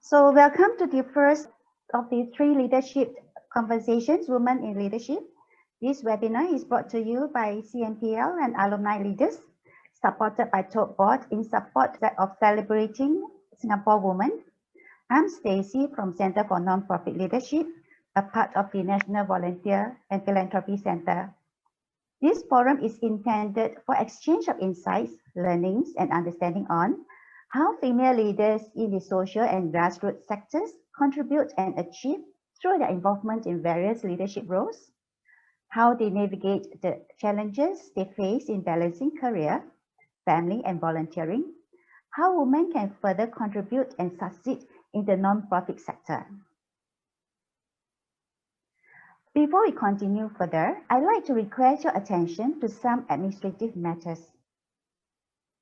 So welcome to the first of the 3 leadership conversations, Women in Leadership. This webinar is brought to you by CNPL and alumni leaders, supported by Top Board in support of celebrating Singapore women. I'm Stacey from Center for Nonprofit Leadership, a part of the National Volunteer and Philanthropy Center. This forum is intended for exchange of insights, learnings, and understanding on how female leaders in the social and grassroots sectors contribute and achieve through their involvement in various leadership roles, how they navigate the challenges they face in balancing career, family, and volunteering, how women can further contribute and succeed in the nonprofit sector. Before we continue further, I'd like to request your attention to some administrative matters.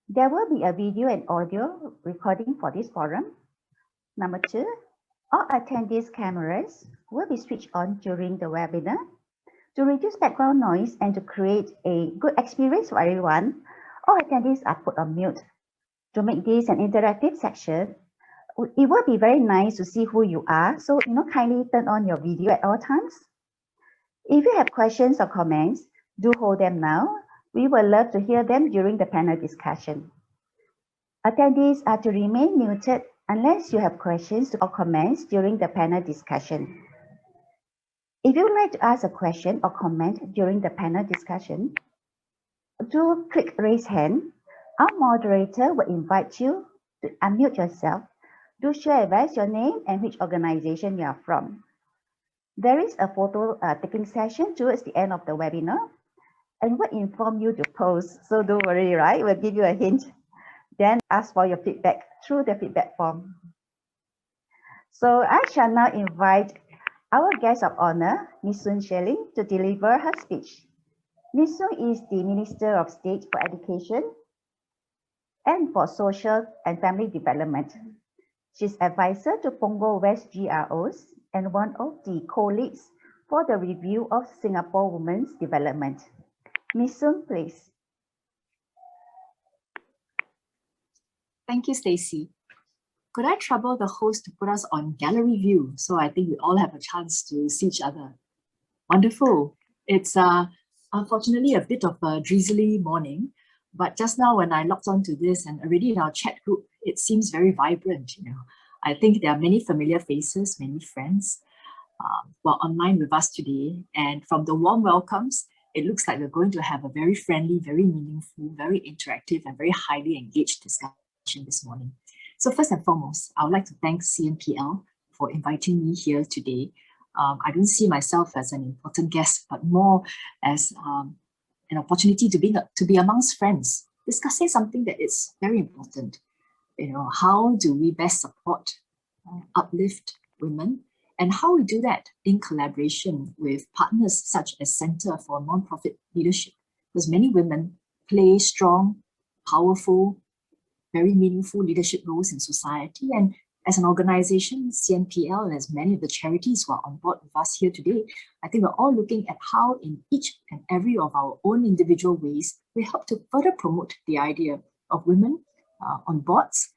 There will be a video and audio recording for this forum. Number 2, all attendees' cameras will be switched on during the webinar. To reduce background noise and to create a good experience for everyone, all attendees are put on mute. To make this an interactive section, it will be very nice to see who you are, so kindly turn on your video at all times. If you have questions or comments, do hold them now. We will love to hear them during the panel discussion. Attendees are to remain muted unless you have questions or comments during the panel discussion. If you would like to ask a question or comment during the panel discussion, do click raise hand. Our moderator will invite you to unmute yourself. Do share with us your name and which organization you are from. There is a photo taking session towards the end of the webinar, and we'll inform you to pose, so don't worry, right? We'll give you a hint. Then ask for your feedback through the feedback form. So I shall now invite our guest of honor, Ms. Sun Shelling, to deliver her speech. Ms. Sun is the Minister of State for Education and for Social and Family Development. She's advisor to Punggol West GROs and one of the co-leads for the review of Singapore Women's Development. Ms. Sun, please. Thank you, Stacey. Could I trouble the host to put us on gallery view so I think we all have a chance to see each other? Wonderful. It's unfortunately a bit of a drizzly morning, but just now when I logged onto this and already in our chat group, it seems very vibrant. I think there are many familiar faces, many friends who are online with us today. And from the warm welcomes, it looks like we're going to have a very friendly, very meaningful, very interactive, and very highly engaged discussion this morning. So first and foremost, I would like to thank CNPL for inviting me here today. I don't see myself as an important guest, but more as an opportunity to be amongst friends, discussing something that is very important. How do we best support, uplift women, and how we do that in collaboration with partners such as Center for Nonprofit Leadership, because many women play strong, powerful, very meaningful leadership roles in society. And as an organization, CNPL, and as many of the charities who are on board with us here today, I think we're all looking at how in each and every of our own individual ways, we help to further promote the idea of women on boards,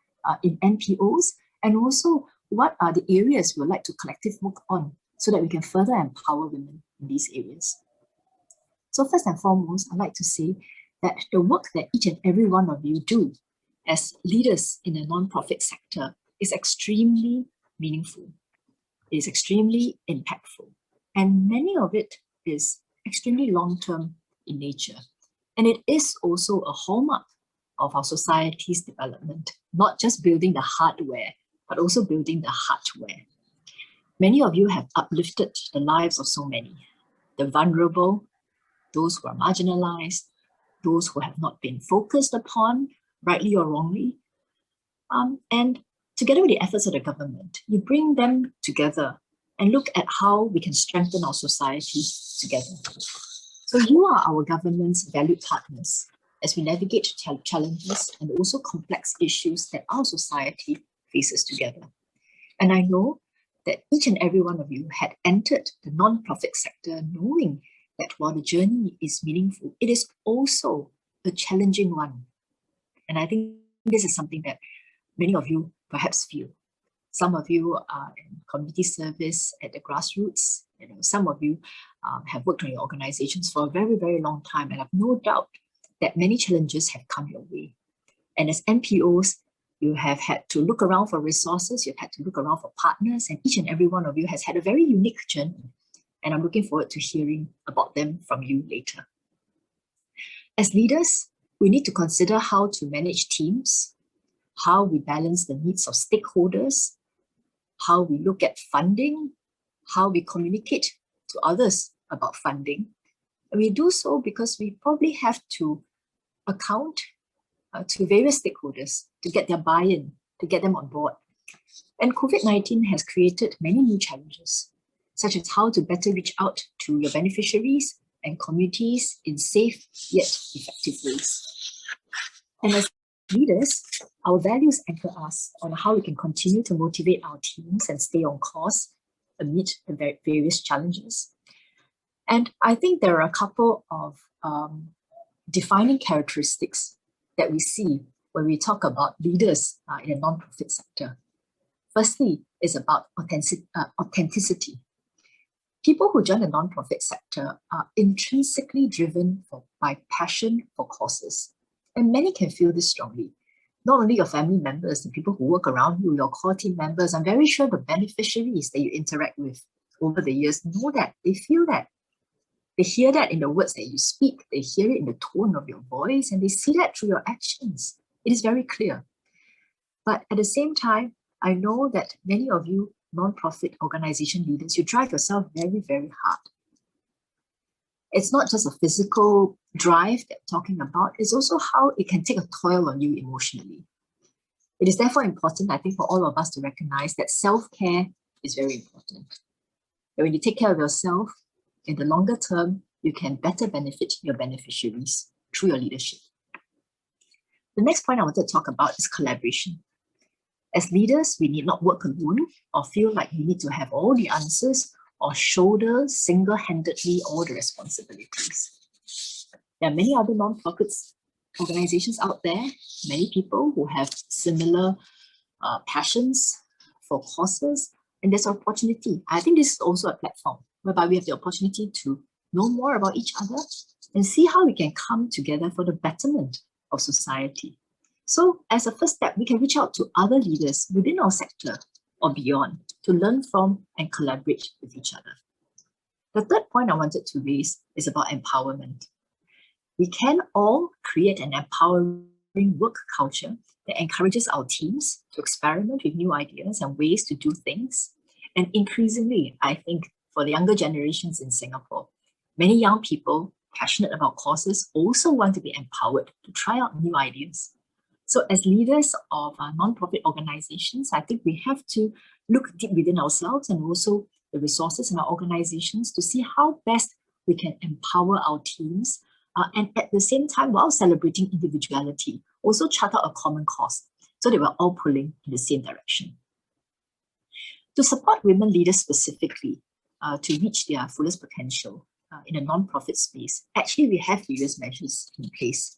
in NPOs, and also what are the areas we would like to collectively work on so that we can further empower women in these areas. So first and foremost, I'd like to say that the work that each and every one of you do as leaders in the nonprofit sector is extremely meaningful. It is extremely impactful. And many of it is extremely long-term in nature. And it is also a hallmark of our society's development, not just building the hardware, but also building the hardware. Many of you have uplifted the lives of so many, the vulnerable, those who are marginalized, those who have not been focused upon, rightly or wrongly. And together with the efforts of the government, you bring them together and look at how we can strengthen our society together. So you are our government's valued partners as we navigate challenges and also complex issues that our society faces together. And I know that each and every one of you had entered the nonprofit sector knowing that while the journey is meaningful, it is also a challenging one. And I think this is something that many of you perhaps feel. Some of you are in community service at the grassroots. Some of you have worked on your organizations for a very, very long time, and I have no doubt that many challenges have come your way. And as NPOs, you have had to look around for resources, you've had to look around for partners, and each and every one of you has had a very unique journey. And I'm looking forward to hearing about them from you later. As leaders, we need to consider how to manage teams, how we balance the needs of stakeholders, how we look at funding, how we communicate to others about funding. And we do so because we probably have to account to various stakeholders to get their buy-in, to get them on board. And COVID-19 has created many new challenges, such as how to better reach out to your beneficiaries and communities in safe yet effective ways. And as leaders, our values anchor us on how we can continue to motivate our teams and stay on course amid the various challenges. And I think there are a couple of defining characteristics that we see when we talk about leaders in the non-profit sector. Firstly, is about authenticity. People who join the non-profit sector are intrinsically driven by passion for causes. And many can feel this strongly. Not only your family members, the people who work around you, your core team members, I'm very sure the beneficiaries that you interact with over the years know that, they feel that. They hear that in the words that you speak, they hear it in the tone of your voice, and they see that through your actions. It is very clear. But at the same time, I know that many of you non-profit organization leaders, you drive yourself very, very hard. It's not just a physical drive that I'm talking about, it's also how it can take a toll on you emotionally. It is therefore important, I think, for all of us to recognize that self-care is very important. And when you take care of yourself, in the longer term, you can better benefit your beneficiaries through your leadership. The next point I want to talk about is collaboration. As leaders, we need not work alone or feel like we need to have all the answers or shoulder single-handedly all the responsibilities. There are many other non-profit organizations out there, many people who have similar passions for causes, and there's an opportunity. I think this is also a platform whereby we have the opportunity to know more about each other and see how we can come together for the betterment of society. So as a first step, we can reach out to other leaders within our sector or beyond to learn from and collaborate with each other. The third point I wanted to raise is about empowerment. We can all create an empowering work culture that encourages our teams to experiment with new ideas and ways to do things. And increasingly, I think, for the younger generations in Singapore, many young people passionate about causes also want to be empowered to try out new ideas. So as leaders of non-profit organizations, I think we have to look deep within ourselves and also the resources in our organizations to see how best we can empower our teams and at the same time, while celebrating individuality, also chart out a common cause so that we're all pulling in the same direction. To support women leaders specifically to reach their fullest potential in a non-profit space, actually we have various measures in place.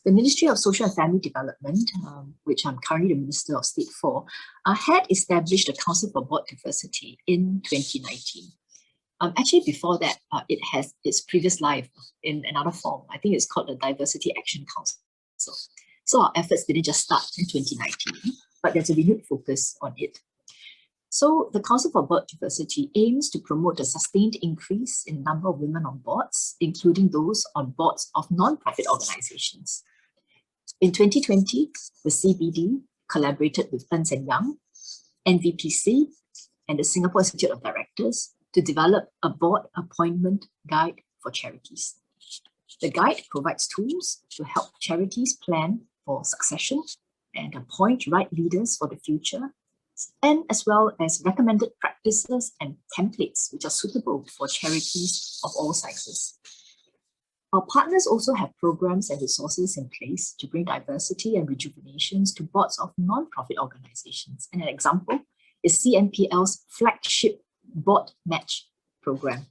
The Ministry of Social and Family Development, which I'm currently the Minister of State for, had established the Council for Board Diversity in 2019. Actually, before that, it has its previous life in another form. I think it's called the Diversity Action Council. So our efforts didn't just start in 2019, but there's a renewed focus on it. So the Council for Board Diversity aims to promote a sustained increase in the number of women on boards, including those on boards of non-profit organizations. In 2020, the CBD collaborated with Ernst & Young, NVPC, and the Singapore Institute of Directors to develop a board appointment guide for charities. The guide provides tools to help charities plan for succession and appoint right leaders for the future, and as well as recommended practices and templates which are suitable for charities of all sizes. Our partners also have programs and resources in place to bring diversity and rejuvenations to boards of non-profit organizations. And an example is CNPL's Flagship Board Match program.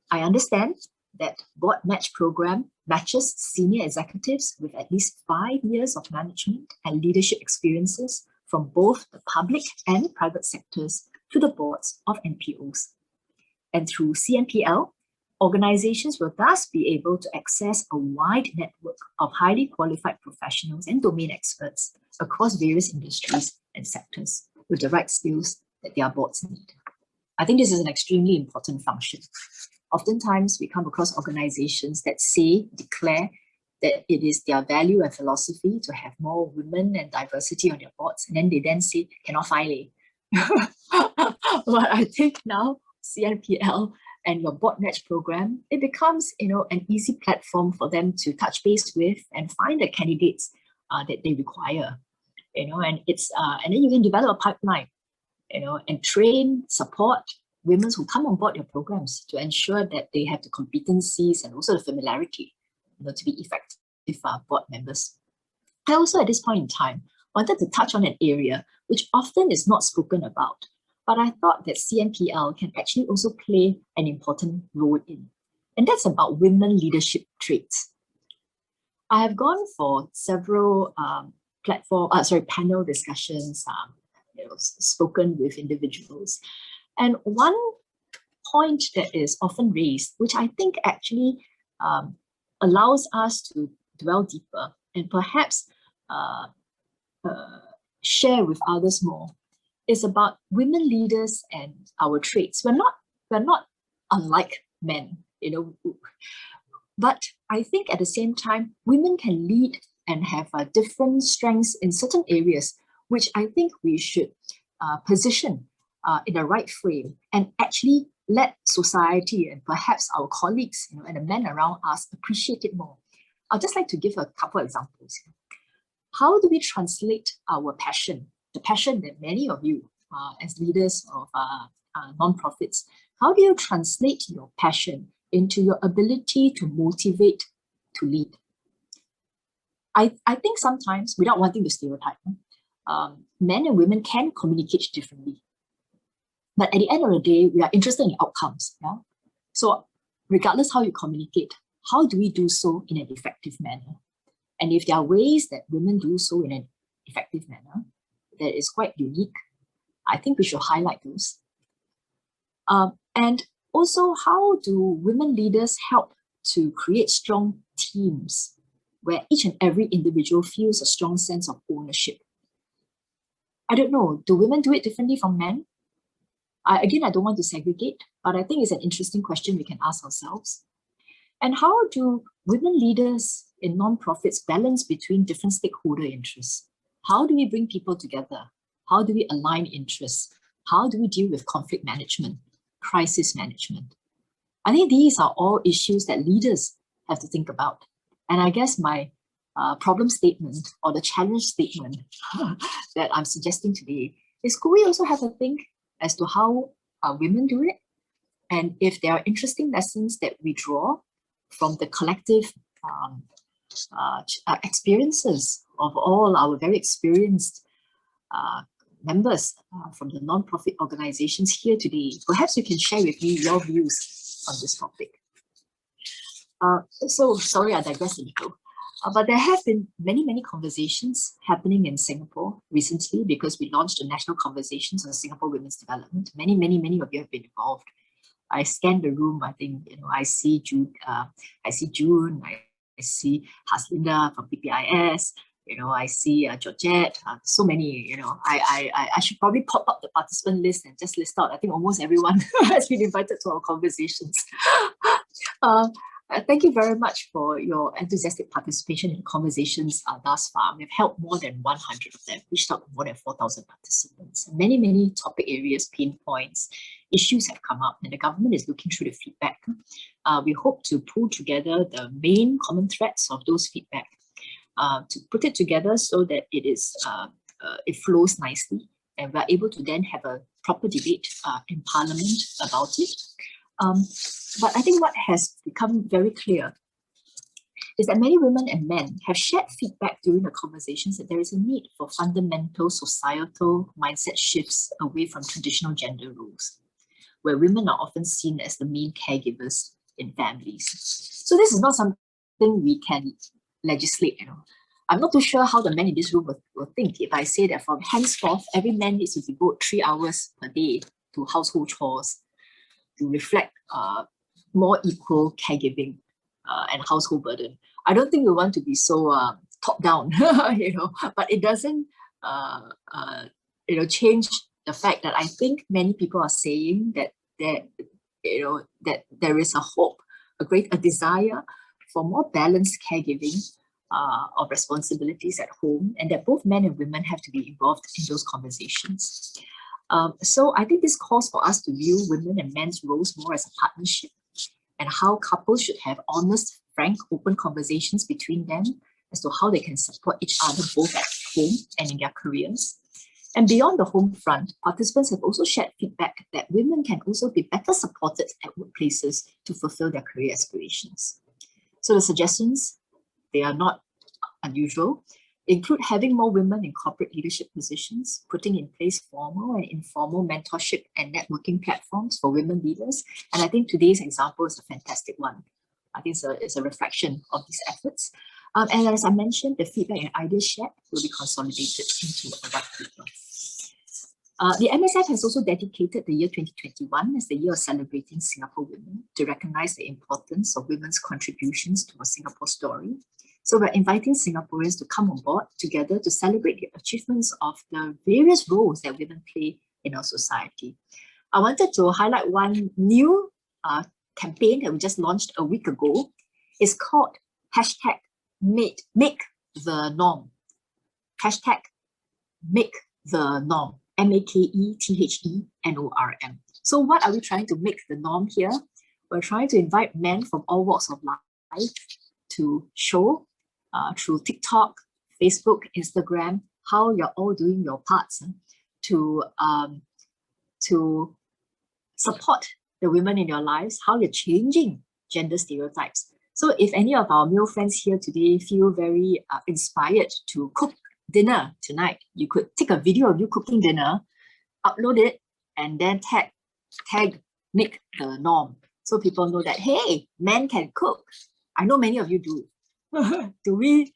I understand that Board Match program matches senior executives with at least 5 years of management and leadership experiences from both the public and private sectors to the boards of NPOs. And through CNPL, organizations will thus be able to access a wide network of highly qualified professionals and domain experts across various industries and sectors with the right skills that their boards need. I think this is an extremely important function. Oftentimes, we come across organizations that declare that it is their value and philosophy to have more women and diversity on their boards, and then they say, cannot find it. But I think now CNPL and your board match program, it becomes an easy platform for them to touch base with and find the candidates that they require. And it's and then you can develop a pipeline, and train, support women who come on board your programs to ensure that they have the competencies and also the familiarity, to be effective board members. I also, at this point in time, wanted to touch on an area which often is not spoken about, but I thought that CNPL can actually also play an important role in, and that's about women leadership traits. I have gone for several panel discussions, spoken with individuals. And one point that is often raised, which I think actually allows us to dwell deeper and perhaps share with others more, is about women leaders and our traits. We're not unlike men, but I think at the same time, women can lead and have different strengths in certain areas, which I think we should position in the right frame and actually let society and perhaps our colleagues and the men around us appreciate it more. I'd just like to give a couple of examples. How do we translate our passion, the passion that many of you as leaders of nonprofits, how do you translate your passion into your ability to motivate, to lead? I think sometimes, without wanting to stereotype, men and women can communicate differently. But at the end of the day, we are interested in outcomes. Yeah? So regardless how you communicate, how do we do so in an effective manner? And if there are ways that women do so in an effective manner that is quite unique, I think we should highlight those. And also, how do women leaders help to create strong teams where each and every individual feels a strong sense of ownership? I don't know, do women do it differently from men? Again, I don't want to segregate, but I think it's an interesting question we can ask ourselves. And how do women leaders in nonprofits balance between different stakeholder interests? How do we bring people together? How do we align interests? How do we deal with conflict management, crisis management? I think these are all issues that leaders have to think about. And I guess my problem statement or the challenge statement that I'm suggesting today is, could we also have a think as to how women do it? And if there are interesting lessons that we draw from the collective experiences of all our very experienced members from the nonprofit organizations here today, perhaps you can share with me your views on this topic. So sorry, I digress a little. But there have been many conversations happening in Singapore recently because we launched the National Conversations on Singapore Women's Development. Many of you have been involved. I scanned the room. I think I see June. I see Haslinda from PPIS. I see Georgette. So many. I should probably pop up the participant list and just list out. I think almost everyone has been invited to our conversations. Thank you very much for your enthusiastic participation in the conversations thus far. We've held more than 100 of them, reached out to more than 4,000 participants. Many topic areas, pain points, issues have come up, and the government is looking through the feedback. We hope to pull together the main common threads of those feedback to put it together so that it flows nicely, and we're able to then have a proper debate in Parliament about it. But I think what has become very clear is that many women and men have shared feedback during the conversations that there is a need for fundamental societal mindset shifts away from traditional gender roles, where women are often seen as the main caregivers in families. So this is not something we can legislate, I'm not too sure how the men in this room will think if I say that from henceforth, every man needs to devote 3 hours per day to household chores to reflect more equal caregiving and household burden. I don't think we want to be so top down, but it doesn't, change the fact that I think many people are saying that that there is a hope, a desire for more balanced caregiving of responsibilities at home, and that both men and women have to be involved in those conversations. So I think this calls for us to view women and men's roles more as a partnership, and how couples should have honest, frank, open conversations between them as to how they can support each other both at home and in their careers. And beyond the home front, participants have also shared feedback that women can also be better supported at workplaces to fulfill their career aspirations. So the suggestions, they are not unusual, include having more women in corporate leadership positions, putting in place formal and informal mentorship and networking platforms for women leaders. And I think today's example is a fantastic one. I think it's a reflection of these efforts. And as I mentioned, the feedback and ideas shared will be consolidated into a white paper. The MSF has also dedicated the year 2021 as the year of celebrating Singapore women to recognize the importance of women's contributions to a Singapore story. So we're inviting Singaporeans to come on board together to celebrate the achievements of the various roles that women play in our society. I wanted to highlight one new campaign that we just launched a week ago. It's called #Make the Norm. #Make the Norm. MAKETHENORM. So what are we trying to make the norm here? We're trying to invite men from all walks of life to show through TikTok, Facebook, Instagram, how you're all doing your parts to support the women in your lives, how you're changing gender stereotypes. So if any of our male friends here today feel very inspired to cook dinner tonight, you could take a video of you cooking dinner, upload it, and then tag Make the Norm, so people know that, hey, men can cook. I know many of you do. do we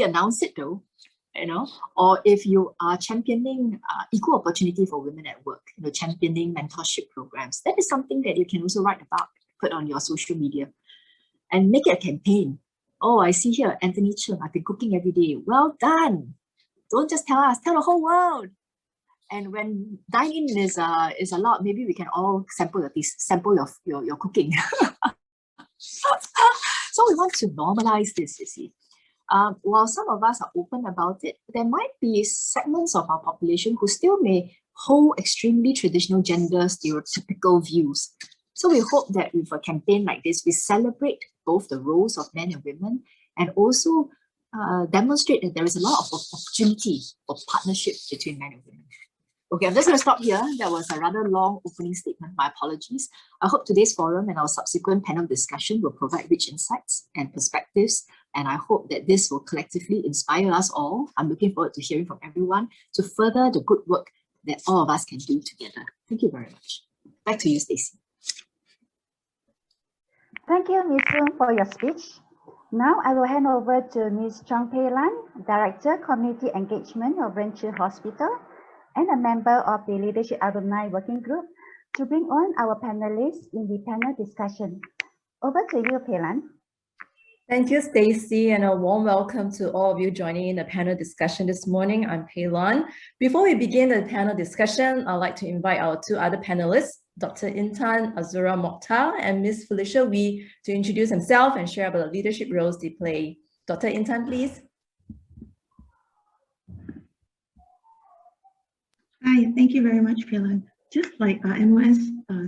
announce it though? Or if you are championing equal opportunity for women at work, championing mentorship programs, that is something that you can also write about, put on your social media, and make it a campaign. Oh, I see here, Anthony Chung, I've been cooking every day. Well done. Don't just tell us, tell the whole world. And when dine-in is allowed, maybe we can all sample your cooking. So we want to normalize this, you see. While some of us are open about it, there might be segments of our population who still may hold extremely traditional gender stereotypical views. So we hope that with a campaign like this, we celebrate both the roles of men and women, and also demonstrate that there is a lot of opportunity for partnership between men and women. Okay, I'm just going to stop here. That was a rather long opening statement. My apologies. I hope today's forum and our subsequent panel discussion will provide rich insights and perspectives, and I hope that this will collectively inspire us all. I'm looking forward to hearing from everyone to further the good work that all of us can do together. Thank you very much. Back to you, Stacey. Thank you, Ms. Soon, for your speech. Now I will hand over to Ms. Chong Pei Lan, Director, Community Engagement of Renci Hospital, and a member of the Leadership Alumni Working Group, to bring on our panelists in the panel discussion. Over to you, Pei Lan. Thank you, Stacey, and a warm welcome to all of you joining in the panel discussion this morning. I'm Pei Lan. Before we begin the panel discussion, I'd like to invite our two other panelists, Dr. Intan Azura Mokhtar and Ms. Felicia Wee, to introduce themselves and share about the leadership roles they play. Dr. Intan, please. Hi, thank you very much, Pei Lan. Just like MOS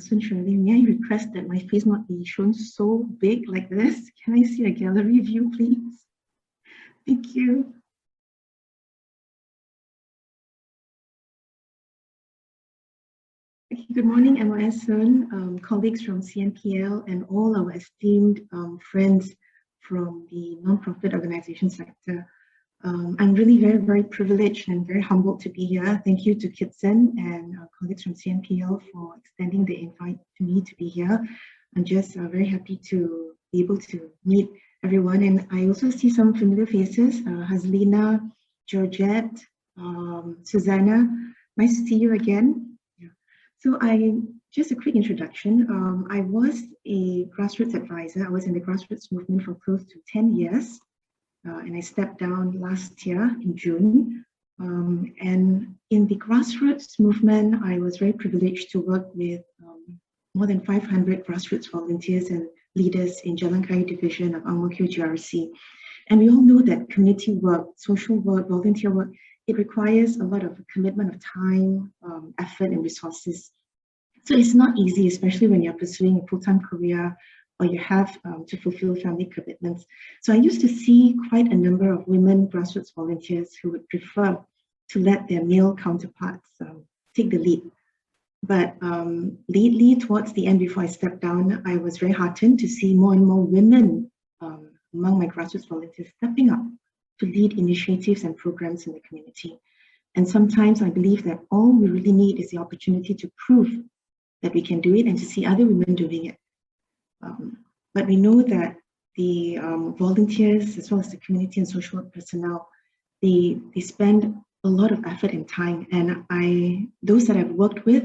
Sun Shengling, may I request that my face not be shown so big like this? Can I see a gallery view, please? Thank you. Good morning, MOS Sun, colleagues from CNPL, and all our esteemed friends from the nonprofit organization sector. I'm really very, very privileged and very humbled to be here. Thank you to Kitson and colleagues from CNPL for extending the invite to me to be here. I'm just very happy to be able to meet everyone. And I also see some familiar faces, Hazlina, Georgette, Susanna. Nice to see you again. Yeah. So just a quick introduction. I was a grassroots advisor. I was in the grassroots movement for close to 10 years. And I stepped down last year in June. And in the grassroots movement, I was very privileged to work with more than 500 grassroots volunteers and leaders in Jalan Kayu division of Ang Mo Kio GRC. And we all know that community work, social work, volunteer work, it requires a lot of commitment of time, effort, and resources. So it's not easy, especially when you're pursuing a full-time career or you have to fulfill family commitments. So I used to see quite a number of women grassroots volunteers who would prefer to let their male counterparts take the lead. But lately, towards the end, before I stepped down, I was very heartened to see more and more women among my grassroots volunteers stepping up to lead initiatives and programs in the community. And sometimes I believe that all we really need is the opportunity to prove that we can do it and to see other women doing it. But we know that the volunteers, as well as the community and social work personnel, they spend a lot of effort and time. And those that I've worked with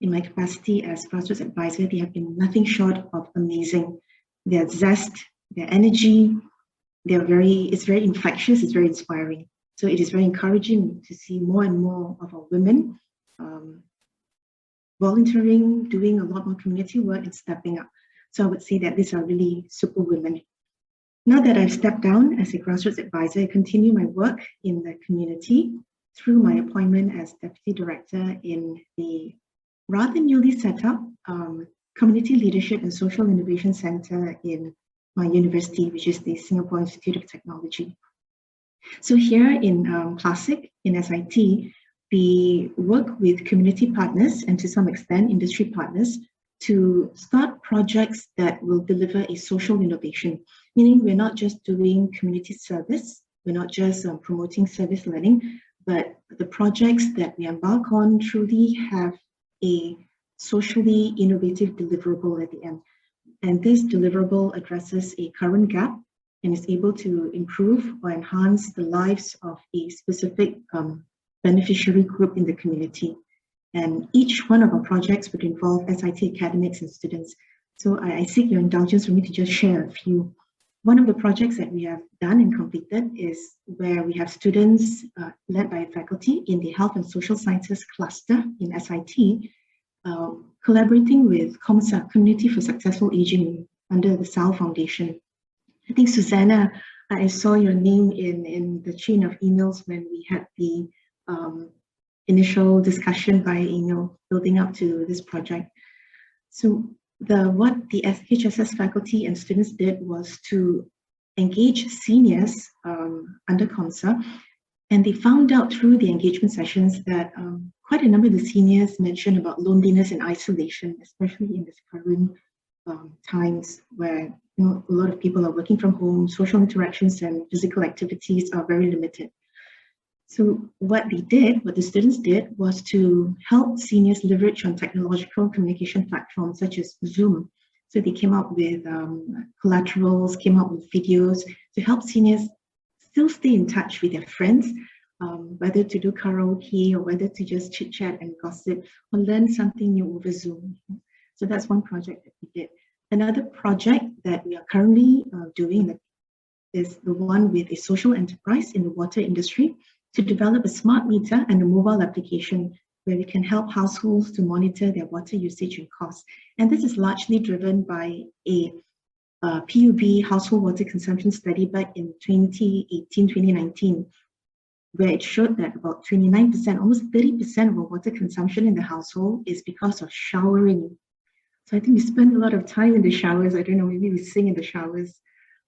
in my capacity as grassroots advisor, they have been nothing short of amazing. Their zest, their energy, it's very infectious, it's very inspiring. So it is very encouraging to see more and more of our women volunteering, doing a lot more community work and stepping up. So I would say that these are really super women. Now that I've stepped down as a grassroots advisor, I continue my work in the community through my appointment as Deputy Director in the rather newly set up Community Leadership and Social Innovation Center in my university, which is the Singapore Institute of Technology. So here in Classic, in SIT, we work with community partners and to some extent industry partners to start projects that will deliver a social innovation, meaning we're not just doing community service, we're not just promoting service learning, but the projects that we embark on truly have a socially innovative deliverable at the end. And this deliverable addresses a current gap and is able to improve or enhance the lives of a specific beneficiary group in the community. And each one of our projects would involve SIT academics and students. So I seek your indulgence for me to just share a few. One of the projects that we have done and completed is where we have students led by faculty in the Health and Social Sciences cluster in SIT, collaborating with COMSA, Community for Successful Aging, under the SAL Foundation. I think, Susanna, I saw your name in the chain of emails when we had the initial discussion by email building up to this project. So what the HSS faculty and students did was to engage seniors under COMSA, and they found out through the engagement sessions that quite a number of the seniors mentioned about loneliness and isolation, especially in this current times where a lot of people are working from home, social interactions and physical activities are very limited. So what the students did was to help seniors leverage on technological communication platforms such as Zoom. So they came up with collaterals, came up with videos to help seniors still stay in touch with their friends, whether to do karaoke or whether to just chit chat and gossip or learn something new over Zoom. So that's one project that we did. Another project that we are currently doing is the one with a social enterprise in the water industry to develop a smart meter and a mobile application where we can help households to monitor their water usage and costs. And this is largely driven by a PUB household water consumption study back in 2018-2019, where it showed that about 29%, almost 30% of our water consumption in the household is because of showering. So I think we spend a lot of time in the showers. I don't know, maybe we sing in the showers.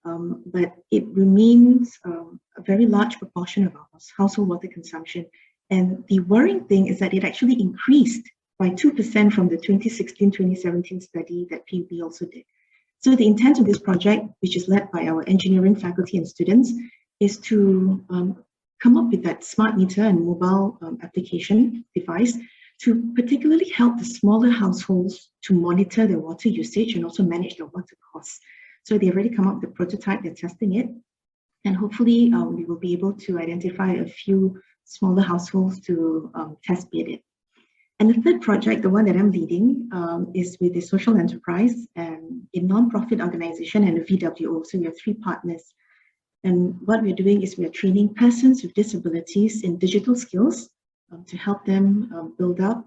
But it remains a very large proportion of our household water consumption. And the worrying thing is that it actually increased by 2% from the 2016-2017 study that PUB also did. So the intent of this project, which is led by our engineering faculty and students, is to come up with that smart meter and mobile application device to particularly help the smaller households to monitor their water usage and also manage their water costs. So they've already come up with the prototype, they're testing it. And hopefully we will be able to identify a few smaller households to test bed it. And the third project, the one that I'm leading, is with a social enterprise and a non-profit organization and a VWO. So we have 3 partners. And what we're doing is we're training persons with disabilities in digital skills to help them build up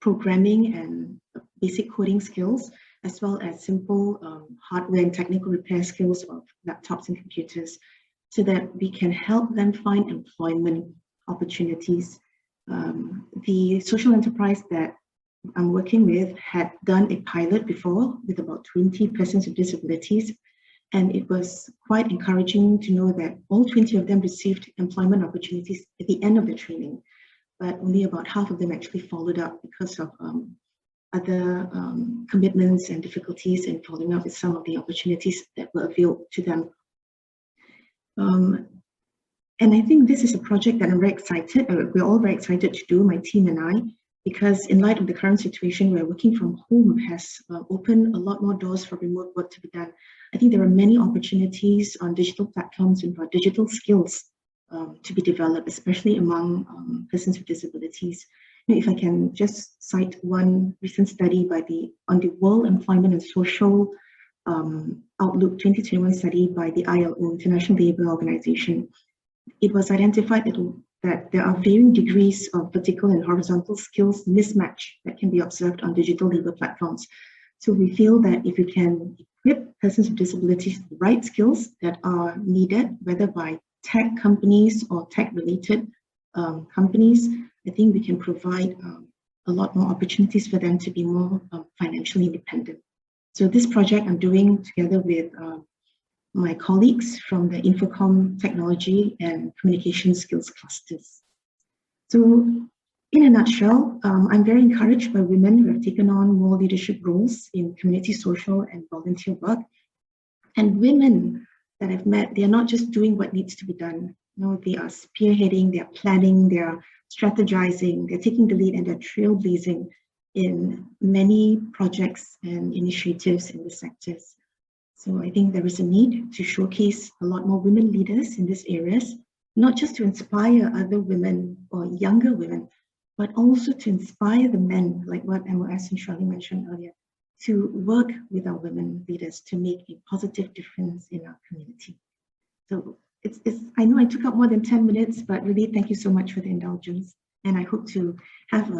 programming and basic coding skills, as well as simple hardware and technical repair skills of laptops and computers, so that we can help them find employment opportunities. The social enterprise that I'm working with had done a pilot before with about 20 persons with disabilities, and it was quite encouraging to know that all 20 of them received employment opportunities at the end of the training, but only about half of them actually followed up because of other commitments and difficulties in following up with some of the opportunities that were available to them. And I think this is a project that I'm very excited, we're all very excited to do, my team and I, because in light of the current situation where working from home has opened a lot more doors for remote work to be done. I think there are many opportunities on digital platforms and for digital skills to be developed, especially among persons with disabilities. If I can just cite one recent study on the World Employment and Social Outlook 2021 study by the ILO, International Labour Organization. It was identified that there are varying degrees of vertical and horizontal skills mismatch that can be observed on digital labor platforms. So we feel that if we can equip persons with disabilities with the right skills that are needed, whether by tech companies or tech-related companies, I think we can provide a lot more opportunities for them to be more financially independent. So this project I'm doing together with my colleagues from the Infocom Technology and Communication Skills clusters. So in a nutshell, I'm very encouraged by women who have taken on more leadership roles in community social and volunteer work. And women that I've met, they are not just doing what needs to be done. No, they are spearheading, they are planning, they are strategizing, they're taking the lead, and they're trailblazing in many projects and initiatives in the sectors. So I think there is a need to showcase a lot more women leaders in these areas, not just to inspire other women or younger women, but also to inspire the men, like what MOS and Shirley mentioned earlier, to work with our women leaders to make a positive difference in our community. So I know I took up more than 10 minutes, but really thank you so much for the indulgence. And I hope to have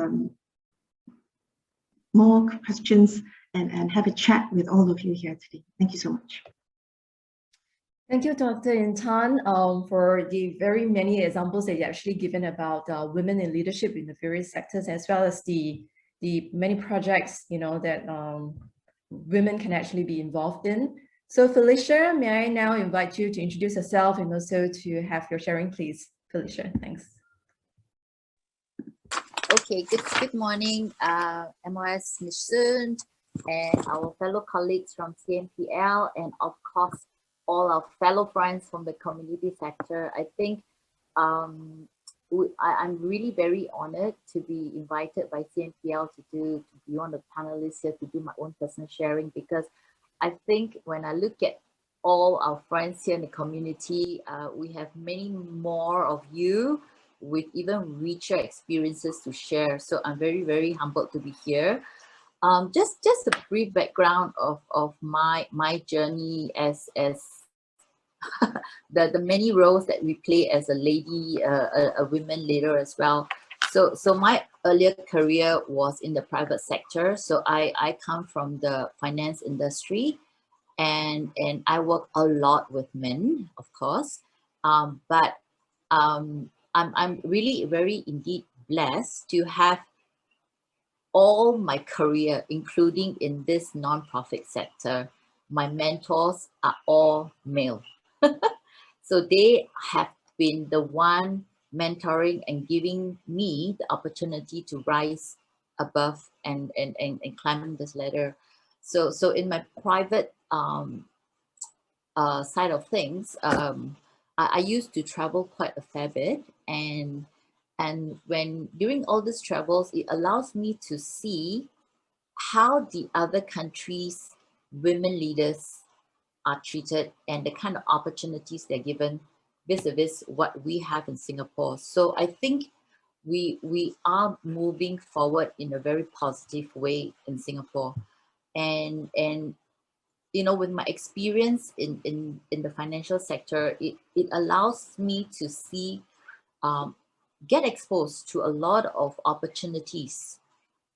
more questions and have a chat with all of you here today. Thank you so much. Thank you, Dr. Intan, for the very many examples that you actually given about women in leadership in the various sectors, as well as the many projects, that women can actually be involved in. So Felicia, may I now invite you to introduce yourself and also to have your sharing, please. Felicia, thanks. Okay, good morning, MOS Ms. Sun and our fellow colleagues from CNPL, and of course, all our fellow friends from the community sector. I think I'm really very honored to be invited by CNPL to be one of the panelists here to do my own personal sharing, because I think when I look at all our friends here in the community, we have many more of you with even richer experiences to share. So I'm very, very humbled to be here. Just a brief background of my journey as the many roles that we play as a lady, a women leader as well. So my earlier career was in the private sector. So I come from the finance industry, and I work a lot with men, of course. But I'm really very indeed blessed to have all my career, including in this non-profit sector. My mentors are all male. So they have been the one mentoring and giving me the opportunity to rise above and climbing this ladder. So in my private side of things, I used to travel quite a fair bit, and when during all these travels, it allows me to see how the other countries' women leaders are treated and the kind of opportunities they're given vis-a-vis what we have in Singapore. So I think we are moving forward in a very positive way in Singapore. And you know, with my experience in the financial sector, it allows me to see, get exposed to a lot of opportunities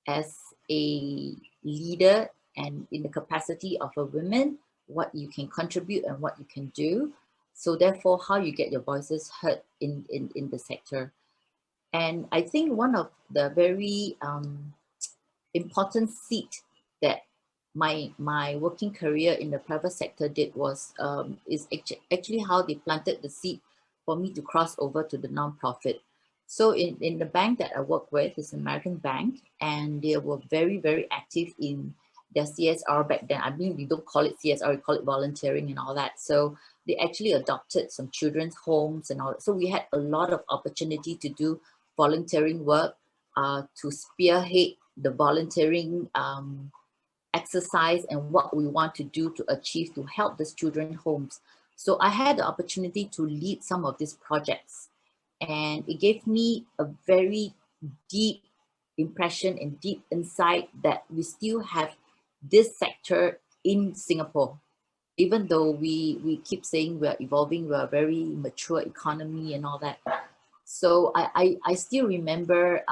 as a leader and in the capacity of a woman, what you can contribute and what you can do. So therefore, how you get your voices heard in the sector. And I think one of the very important seat that my working career in the private sector did was is actually how they planted the seed for me to cross over to the nonprofit. So in the bank that I work with is an American bank, and they were very, very active in their CSR back then. I mean, we don't call it CSR, we call it volunteering and all that. So they actually adopted some children's homes and all that. So we had a lot of opportunity to do volunteering work, to spearhead the volunteering exercise and what we want to do to achieve to help these children's homes. So I had the opportunity to lead some of these projects, and it gave me a very deep impression and deep insight that we still have this sector in Singapore. Even though we keep saying we're evolving, we're a very mature economy and all that. So I still remember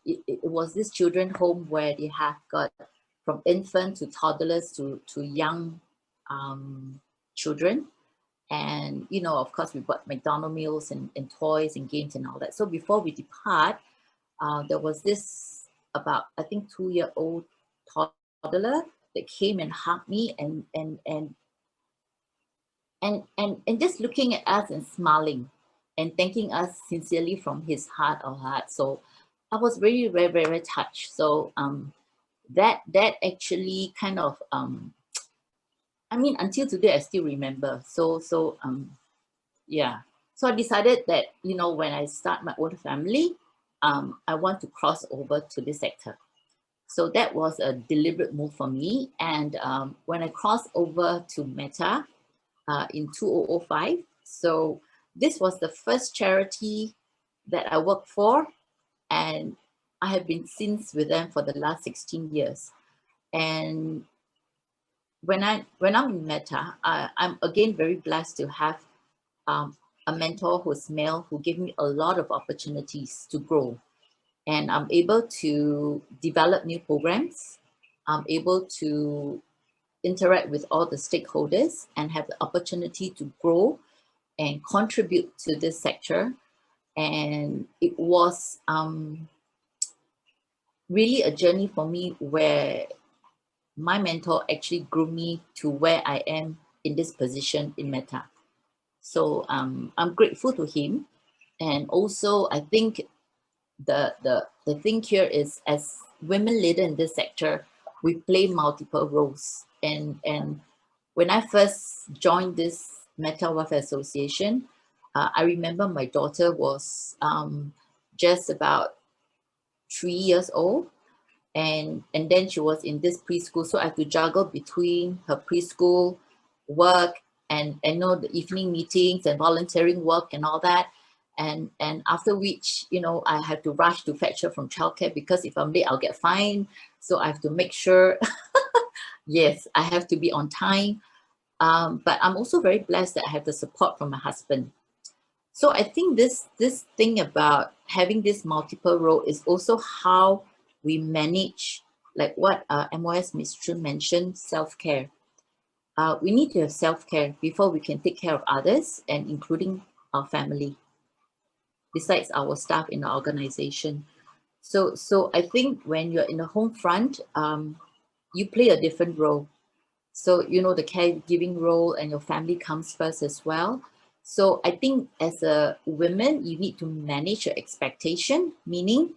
it was this children's home where they have got from infant to toddlers to young children. And, you know, of course, we bought McDonald's meals and toys and games and all that. So before we depart, there was this about, I think, 2-year-old toddler that came and hugged me and just looking at us and smiling and thanking us sincerely from his heart or heart. So I was really very, very, very touched. So that actually kind of I mean, until today I still remember. So yeah. So I decided that, you know, when I start my own family, I want to cross over to this sector. So that was a deliberate move for me. And when I crossed over to Meta in 2005, so this was the first charity that I worked for, and I have been since with them for the last 16 years. And when I'm in Meta, I'm again very blessed to have a mentor who's male, who gave me a lot of opportunities to grow. And I'm able to develop new programs. I'm able to interact with all the stakeholders and have the opportunity to grow and contribute to this sector. And it was really a journey for me where my mentor actually grew me to where I am in this position in Meta. So I'm grateful to him. And also I think the thing here is, as women leader in this sector, we play multiple roles. And when I first joined this Meta Welfare Association, I remember my daughter was just about 3 years old. And then she was in this preschool. So I had to juggle between her preschool work and know the evening meetings and volunteering work and all that. And after which, you know, I have to rush to fetch her from childcare, because if I'm late, I'll get fined. So I have to make sure, yes, I have to be on time. But I'm also very blessed that I have the support from my husband. So I think this thing about having this multiple role is also how we manage, like what MOS Ms. Chun mentioned, self-care. We need to have self-care before we can take care of others, and including our family, besides our staff in the organization. So I think when you're in the home front, you play a different role. So, you know, the caregiving role and your family comes first as well. So I think as a woman, you need to manage your expectation, meaning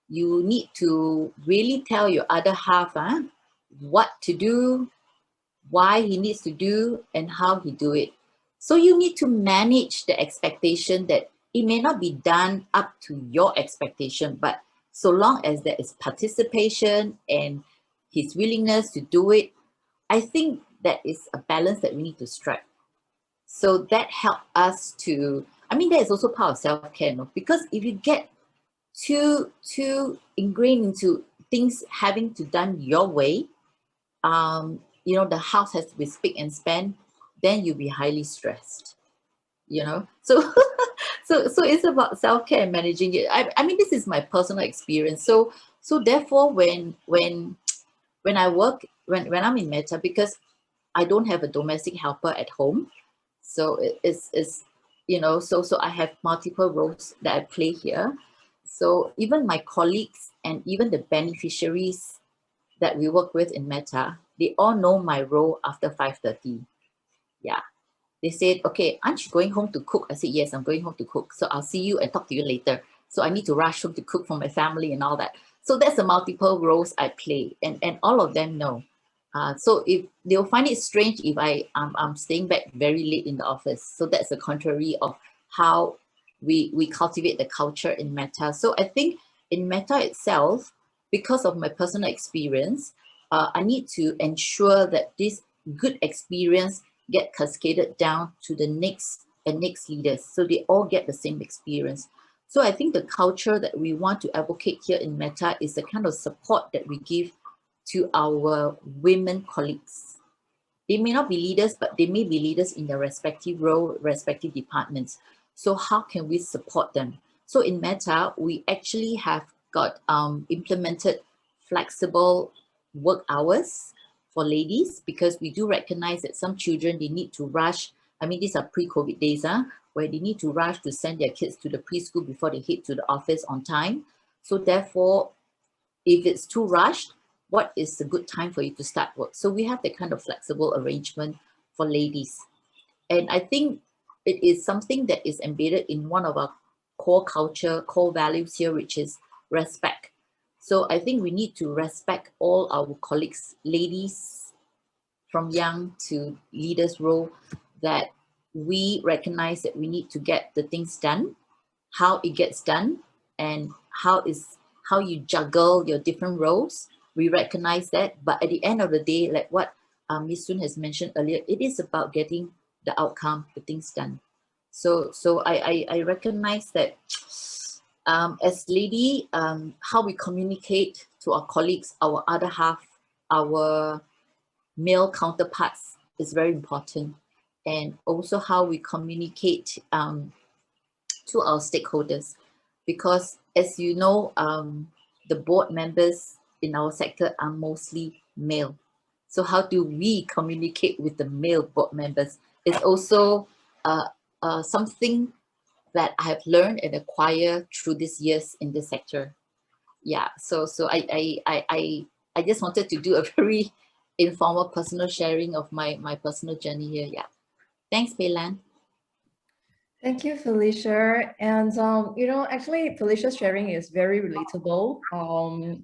you need to really tell your other half what to do, why he needs to do, and how he do it. So you need to manage the expectation that it may not be done up to your expectation, but so long as there is participation and his willingness to do it, I think that is a balance that we need to strike. So that helped us to, I mean, that is also part of self-care, no? Because if you get too ingrained into things having to done your way, you know, the house has to be spick and span, then you'll be highly stressed, you know? So so it's about self-care and managing it. I mean, this is my personal experience. So therefore, when I work, when I'm in Meta, because I don't have a domestic helper at home, so it's you know, so I have multiple roles that I play here. So even my colleagues and even the beneficiaries that we work with in Meta, they all know my role after 5:30. Yeah. They said, okay, aren't you going home to cook? I said, yes, I'm going home to cook. So I'll see you and talk to you later. So I need to rush home to cook for my family and all that. So that's the multiple roles I play, and all of them know. So if they'll find it strange if I'm staying back very late in the office. So that's the contrary of how we cultivate the culture in Meta. So I think in Meta itself, because of my personal experience, I need to ensure that this good experience get cascaded down to the next and next leaders, so they all get the same experience. So I think the culture that we want to advocate here in Meta is the kind of support that we give to our women colleagues. They may not be leaders, but they may be leaders in their respective role, respective departments. So how can we support them? So in Meta, we actually have got implemented flexible work hours for ladies, because we do recognize that some children, they need to rush. I mean, these are pre-COVID days, where they need to rush to send their kids to the preschool before they head to the office on time. So therefore, if it's too rushed, what is the good time for you to start work? So we have that kind of flexible arrangement for ladies. And I think it is something that is embedded in one of our core culture, core values here, which is respect. So I think we need to respect all our colleagues, ladies, from young to leaders role, that we recognize that we need to get the things done, how it gets done, and how you juggle your different roles. We recognize that, but at the end of the day, like what Ms. Sun has mentioned earlier, it is about getting the outcome, the things done. So I recognize that as lady, how we communicate to our colleagues, our other half, our male counterparts is very important, and also how we communicate to our stakeholders, because as you know, the board members in our sector are mostly male. So how do we communicate with the male board members? It's also something that I have learned and acquired through these years in this sector. Yeah, so I just wanted to do a very informal personal sharing of my personal journey here. Yeah, thanks, Peilan. Thank you, Felicia. And you know, actually, Felicia's sharing is very relatable.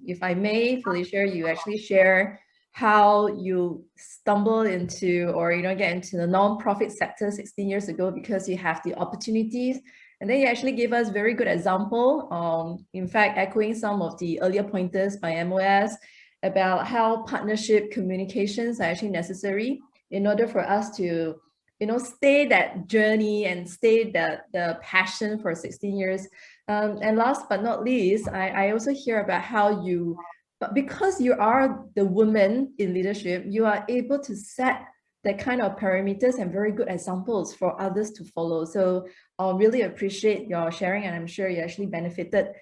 If I may, Felicia, you actually share how you stumble into, or you know, get into the non-profit sector 16 years ago because you have the opportunities. And then you actually gave us very good example. In fact, echoing some of the earlier pointers by MOS about how partnership communications are actually necessary in order for us to, you know, stay that journey and stay the passion for 16 years. And last but not least, I also hear about how you, but because you are the woman in leadership, you are able to set that kind of parameters and very good examples for others to follow. So I really appreciate your sharing, and I'm sure you actually benefited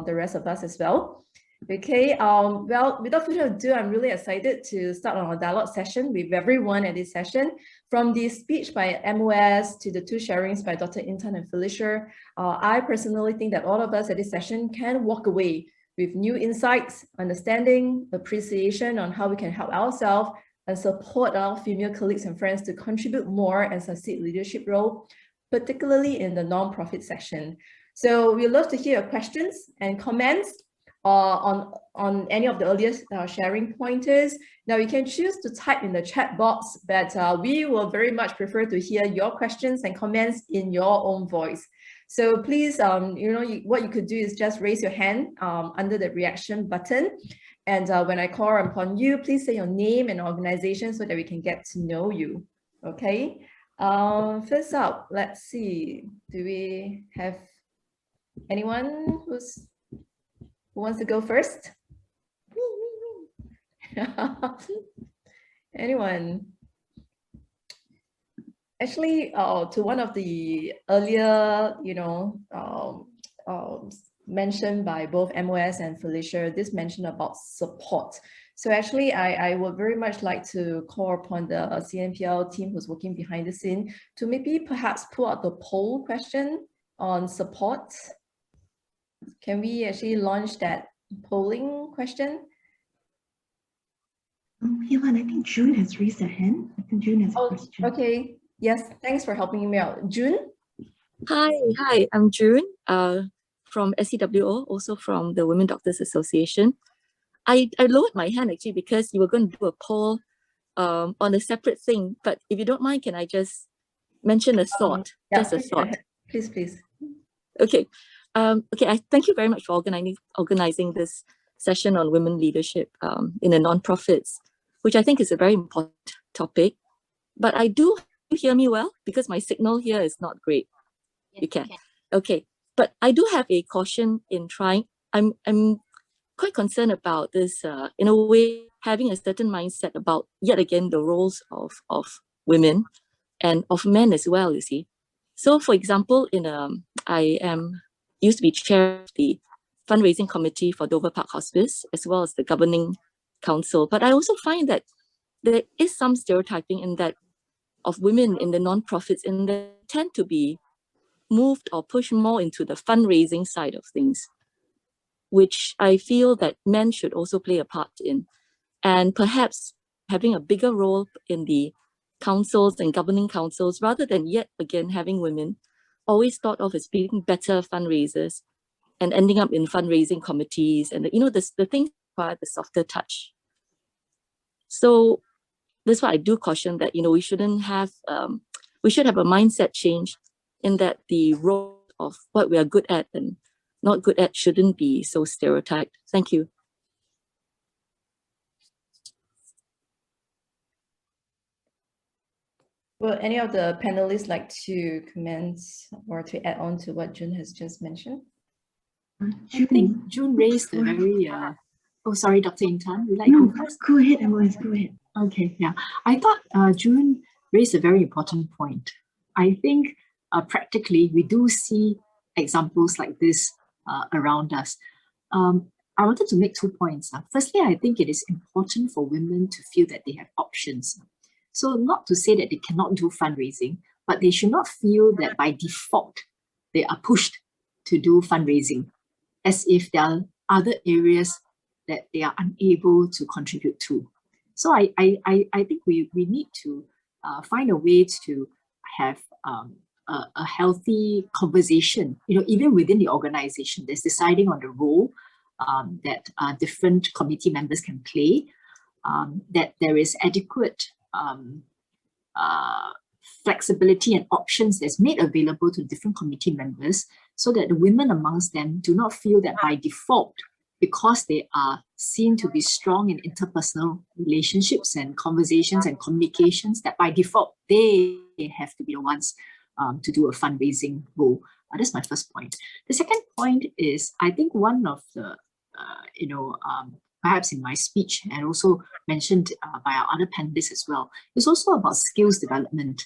the rest of us as well. Okay, well, without further ado, I'm really excited to start on our dialogue session with everyone at this session. From the speech by MOS to the two sharings by Dr. Intan and Felicia, I personally think that all of us at this session can walk away with new insights, understanding, appreciation on how we can help ourselves and support our female colleagues and friends to contribute more and succeed leadership role, particularly in the non-profit section. So we love to hear your questions and comments on any of the earliest sharing pointers. Now you can choose to type in the chat box, but we will very much prefer to hear your questions and comments in your own voice. So please, you know, what you could do is just raise your hand under the reaction button. And when I call upon you, please say your name and organization so that we can get to know you. Okay. First up, let's see. Do we have anyone who wants to go first? Anyone? Actually, to one of the earlier, mentioned by both MOS and Felicia, this mentioned about support. So actually, I would very much like to call upon the CNPL team who's working behind the scene to maybe perhaps pull out the poll question on support. Can we actually launch that polling question? Peilan, I think June has raised her hand. I think June has a question. Okay. Yes, thanks for helping me out. June? Hi, I'm June from SCWO, also from the Women Doctors Association. I lowered my hand actually because you were going to do a poll on a separate thing, but if you don't mind, can I just mention a thought? Yeah, just a thought. Please. Okay. I thank you very much for organizing this session on women leadership in the nonprofits, which I think is a very important topic. But you hear me well? Because my signal here is not great. Yes, you can. Okay. But I do have a caution in trying. I'm quite concerned about this, in a way, having a certain mindset about, yet again, the roles of women and of men as well, you see. So, for example, I used to be chair of the fundraising committee for Dover Park Hospice, as well as the governing council. But I also find that there is some stereotyping in that of women in the nonprofits, and they tend to be moved or pushed more into the fundraising side of things, which I feel that men should also play a part in, and perhaps having a bigger role in the councils and governing councils, rather than yet again having women always thought of as being better fundraisers and ending up in fundraising committees, and the things require the softer touch. So that's why I do caution that we shouldn't have we should have a mindset change in that the role of what we are good at and not good at shouldn't be so stereotyped. Thank you. Will any of the panelists like to comment or to add on to what June has just mentioned? I think June raised a very, oh, sorry, Dr. Intan, would you like No, to go first? go ahead, MOS, go ahead. Okay, yeah. I thought June raised a very important point. I think practically we do see examples like this around us. I wanted to make 2 points. Firstly, I think it is important for women to feel that they have options. So not to say that they cannot do fundraising, but they should not feel that by default they are pushed to do fundraising, as if there are other areas that they are unable to contribute to. So I think we need to find a way to have a healthy conversation, even within the organization, that's deciding on the role that different committee members can play, that there is adequate flexibility and options that's made available to different committee members, so that the women amongst them do not feel that by default, because they are seen to be strong in interpersonal relationships and conversations and communications, that by default, they have to be the ones to do a fundraising role. That's my first point. The second point is, I think one of the, perhaps in my speech and also mentioned by our other panelists as well, is also about skills development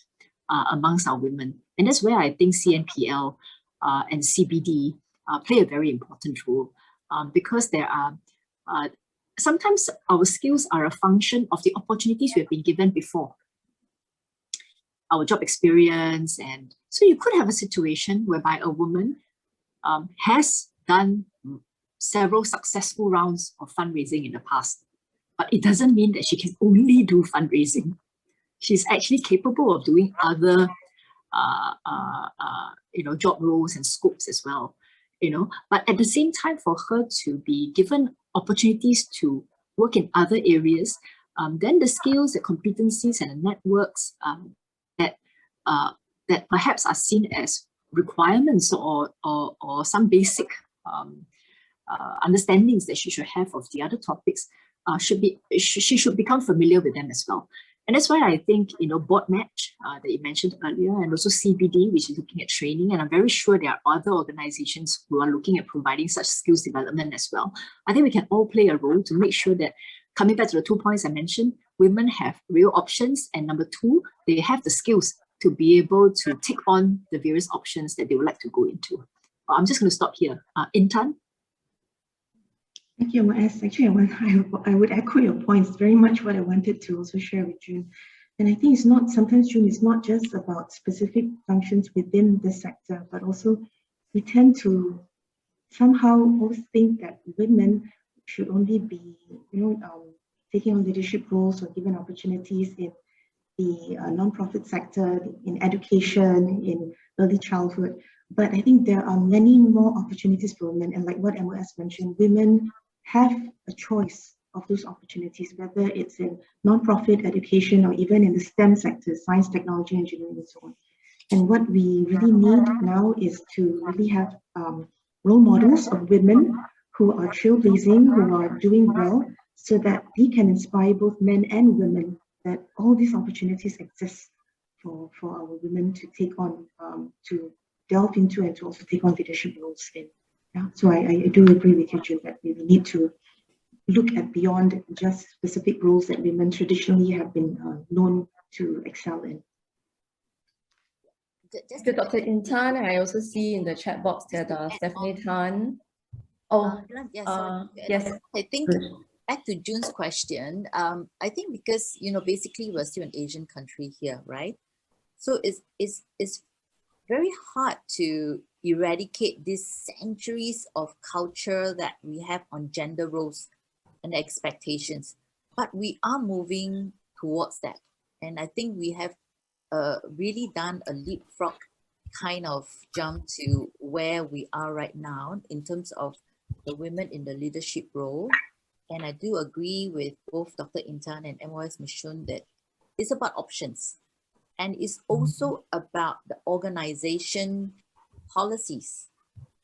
amongst our women. And that's where I think CNPL and CBD play a very important role, because there are, sometimes our skills are a function of the opportunities we have been given before, our job experience. And so you could have a situation whereby a woman has done several successful rounds of fundraising in the past, but it doesn't mean that she can only do fundraising. She's actually capable of doing other job roles and scopes as well, but at the same time, for her to be given opportunities to work in other areas, then the skills, the competencies and the networks that perhaps are seen as requirements or some basic understandings that she should have of the other topics, she should become familiar with them as well. And that's why I think, board match that you mentioned earlier, and also CBD, which is looking at training. And I'm very sure there are other organizations who are looking at providing such skills development as well. I think we can all play a role to make sure that, coming back to the 2 points I mentioned, women have real options. And number 2, they have the skills to be able to take on the various options that they would like to go into. I'm just going to stop here. Intan? Thank you, Mas. Actually, I would echo your points. Very much what I wanted to also share with June. And I think it's not, sometimes, June, it's not just about specific functions within the sector, but also we tend to somehow always think that women should only be, taking on leadership roles or given opportunities in the non-profit sector, in education, in early childhood. But I think there are many more opportunities for women. And like what MOS mentioned, women have a choice of those opportunities, whether it's in non-profit education or even in the STEM sector, science, technology, engineering, and so on. And what we really need now is to really have role models of women who are trailblazing, who are doing well, so that we can inspire both men and women that all these opportunities exist for our women to take on, to delve into, and to also take on leadership roles in. Yeah, so I do agree with you, Jim, that we need to look at beyond just specific roles that women traditionally have been known to excel in. Thank you, Dr. Intan. I also see in the chat box that Stephanie Tan. Yes. I think back to June's question, I think because, basically we're still an Asian country here, right? So it's very hard to eradicate these centuries of culture that we have on gender roles and expectations, but we are moving towards that. And I think we have really done a leapfrog kind of jump to where we are right now in terms of the women in the leadership role. And I do agree with both Dr. Intan and MOS Mishun that it's about options. And it's also about the organization policies,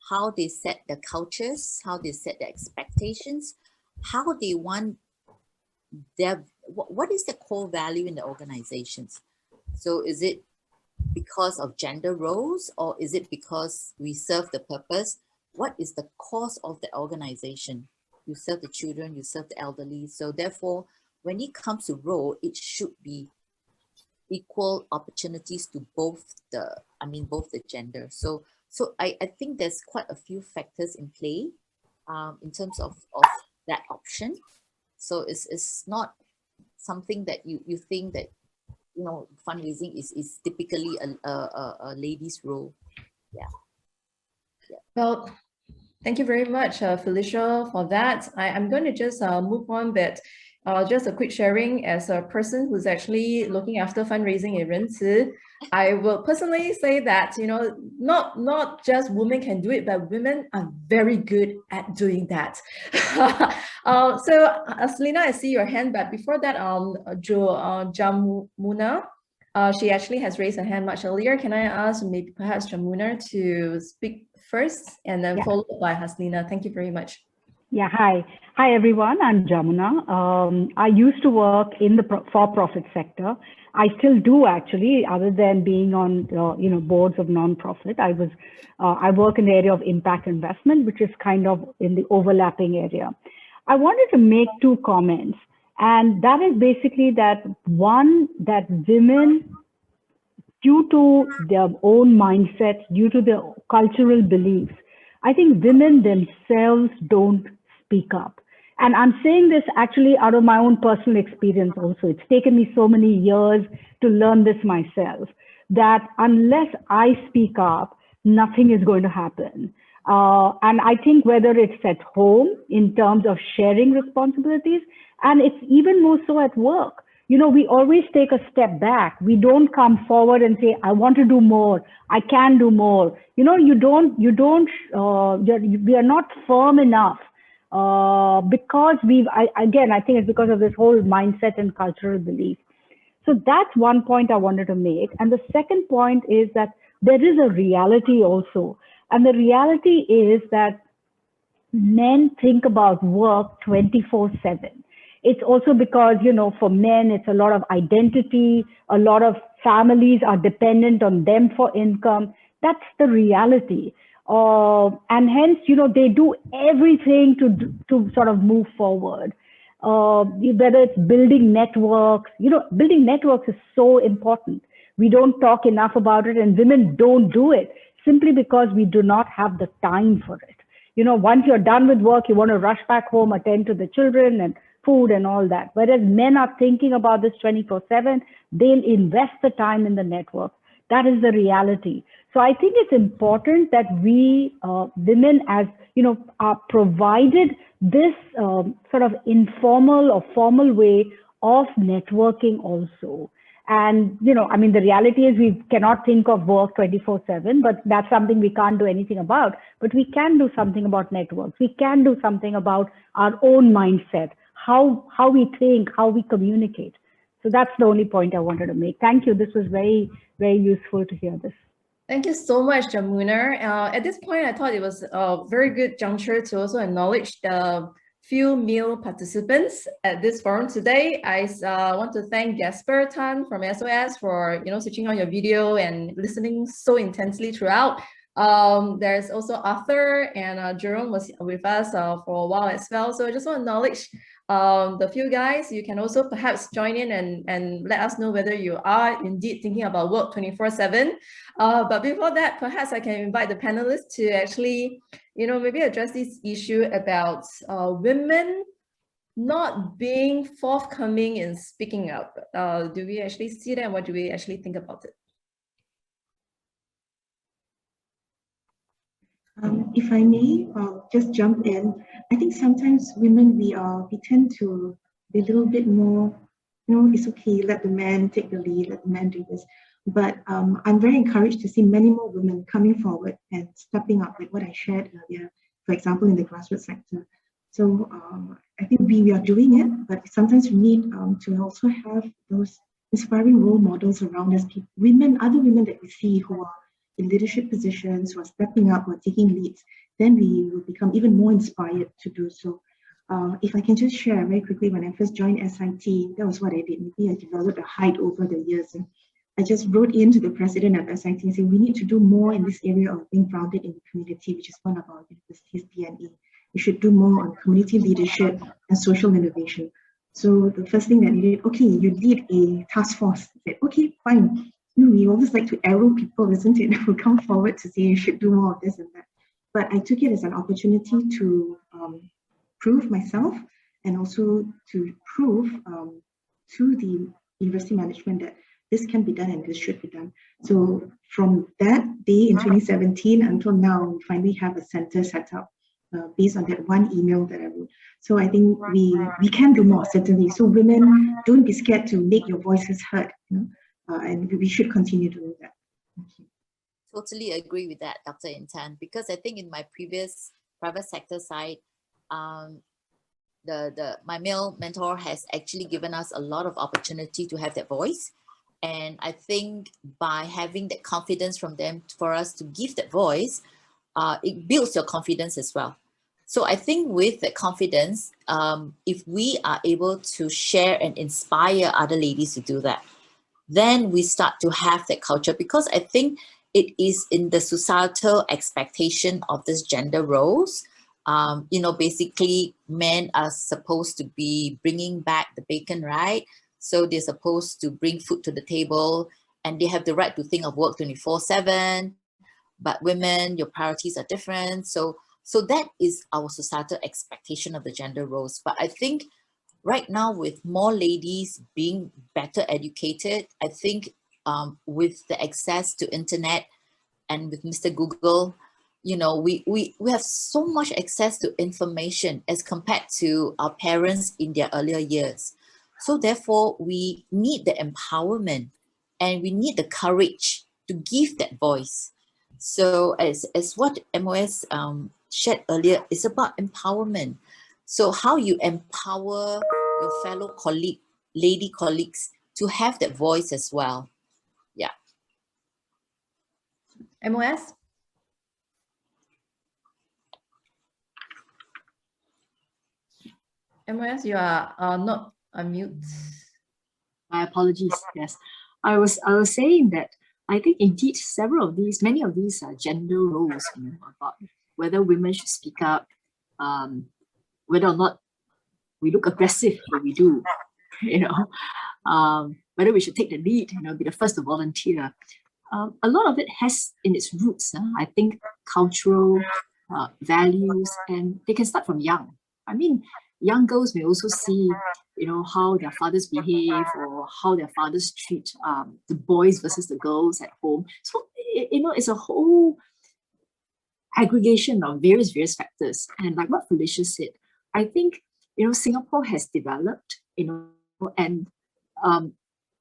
how they set the cultures, how they set the expectations, how they want their, what is the core value in the organizations? So is it because of gender roles, or is it because we serve the purpose? What is the cause of the organization? You serve the children, you serve the elderly. So therefore, when it comes to role, it should be equal opportunities to both the gender. So I think there's quite a few factors in play in terms of that option. So it's not something that you think that, fundraising is typically a lady's role. Yeah. Well, thank you very much, Felicia, for that. I'm going to just move on a bit. Just a quick sharing as a person who's actually looking after fundraising in Renci. I will personally say that, not just women can do it, but women are very good at doing that. So, Selena, I see your hand, but before that, Jamuna, she actually has raised her hand much earlier. Can I ask maybe perhaps Jamuna to speak first and then followed by Haslina? Thank you very much. Yeah, hi. Hi, everyone. I'm Jamuna. I used to work in the for-profit sector. I still do, actually, other than being on, boards of non-profit. I work in the area of impact investment, which is kind of in the overlapping area. I wanted to make 2 comments, and that is basically that one, that women, due to their own mindset, due to their cultural beliefs, I think women themselves don't speak up. And I'm saying this actually out of my own personal experience also. It's taken me so many years to learn this myself, that unless I speak up, nothing is going to happen. And I think whether it's at home in terms of sharing responsibilities, and it's even more so at work. We always take a step back. We don't come forward and say, I want to do more. I can do more. We are not firm enough because I think it's because of this whole mindset and cultural belief. So that's one point I wanted to make. And the second point is that there is a reality also. And the reality is that men think about work 24/7. It's also because, for men, it's a lot of identity, a lot of families are dependent on them for income. That's the reality. And hence, they do everything to sort of move forward. Whether it's building networks, building networks is so important. We don't talk enough about it, and women don't do it simply because we do not have the time for it. Once you're done with work, you want to rush back home, attend to the children and food and all that. Whereas men are thinking about this 24/7, they'll invest the time in the network. That is the reality. So I think it's important that we women, as are provided this sort of informal or formal way of networking also. And, the reality is we cannot think of work 24/7, but that's something we can't do anything about. But we can do something about networks. We can do something about our own mindset, how we think, how we communicate. So that's the only point I wanted to make. Thank you. This was very, very useful to hear this. Thank you so much, Jamuna. At this point, I thought it was a very good juncture to also acknowledge the few male participants at this forum today. I want to thank Gasper Tan from SOS for switching on your video and listening so intensely throughout. There's also Arthur and Jerome was with us for a while as well. So I just want to acknowledge the few guys. You can also perhaps join in and let us know whether you are indeed thinking about work 24/7. But before that, perhaps I can invite the panelists to actually, maybe address this issue about women not being forthcoming in speaking up. Do we actually see that? What do we actually think about it? If I may, just jump in. I think sometimes women, we tend to be a little bit more, it's okay, let the man take the lead, let the man do this. But I'm very encouraged to see many more women coming forward and stepping up, like what I shared earlier, for example, in the grassroots sector. So I think we are doing it, but sometimes we need to also have those inspiring role models around us, other women that we see who are in leadership positions, who are stepping up or taking leads, then we will become even more inspired to do so. If I can just share very quickly, when I first joined SIT, that was what I did. Maybe I developed a height over the years. And I just wrote into the president of SIT and said, we need to do more in this area of being grounded in the community, which is one of our university's DNA. We should do more on community leadership and social innovation. So the first thing that we did, okay, you lead a task force. I said, okay, fine. We always like to arrow people, isn't it? Who come forward to say you should do more of this and that. But I took it as an opportunity to prove myself and also to prove to the university management that this can be done and this should be done. So from that day in 2017 until now, we finally have a center set up based on that one email that I wrote. So I think we can do more, certainly. So women, don't be scared to make your voices heard. And we should continue doing that. Thank you. Totally agree with that, Dr. Intan, because I think in my previous private sector side, my male mentor has actually given us a lot of opportunity to have that voice. And I think by having that confidence from them for us to give that voice, it builds your confidence as well. So I think with that confidence, if we are able to share and inspire other ladies to do that, then we start to have that culture, because I think it is in the societal expectation of this gender roles. Basically men are supposed to be bringing back the bacon, right? So they're supposed to bring food to the table and they have the right to think of work 24/7. But women, your priorities are different. So that is our societal expectation of the gender roles. But I think right now, with more ladies being better educated, I think with the access to internet and with Mr. Google, we have so much access to information as compared to our parents in their earlier years. So therefore, we need the empowerment and we need the courage to give that voice. So as what MOS shared earlier, it's about empowerment. So how you empower your fellow lady colleagues to have that voice as well. Yeah. MOS? MOS, you are not unmute. My apologies. Yes, I was saying that I think indeed many of these gender roles, about whether women should speak up, whether or not we look aggressive when we do, whether we should take the lead, be the first to volunteer. A lot of it has in its roots, I think, cultural values, and they can start from young. I mean, young girls may also see, how their fathers behave or how their fathers treat the boys versus the girls at home. So, it's a whole aggregation of various factors. And like what Felicia said, I think, Singapore has developed, and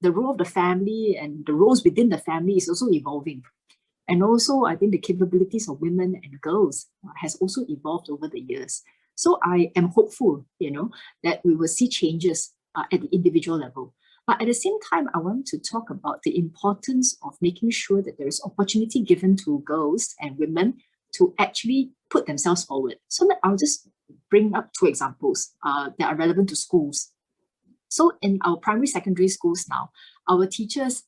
the role of the family and the roles within the family is also evolving. And also, I think the capabilities of women and girls has also evolved over the years. So I am hopeful, that we will see changes at the individual level. But at the same time, I want to talk about the importance of making sure that there is opportunity given to girls and women to actually put themselves forward. So I'll just bring up 2 examples that are relevant to schools. So in our primary secondary schools now, our teachers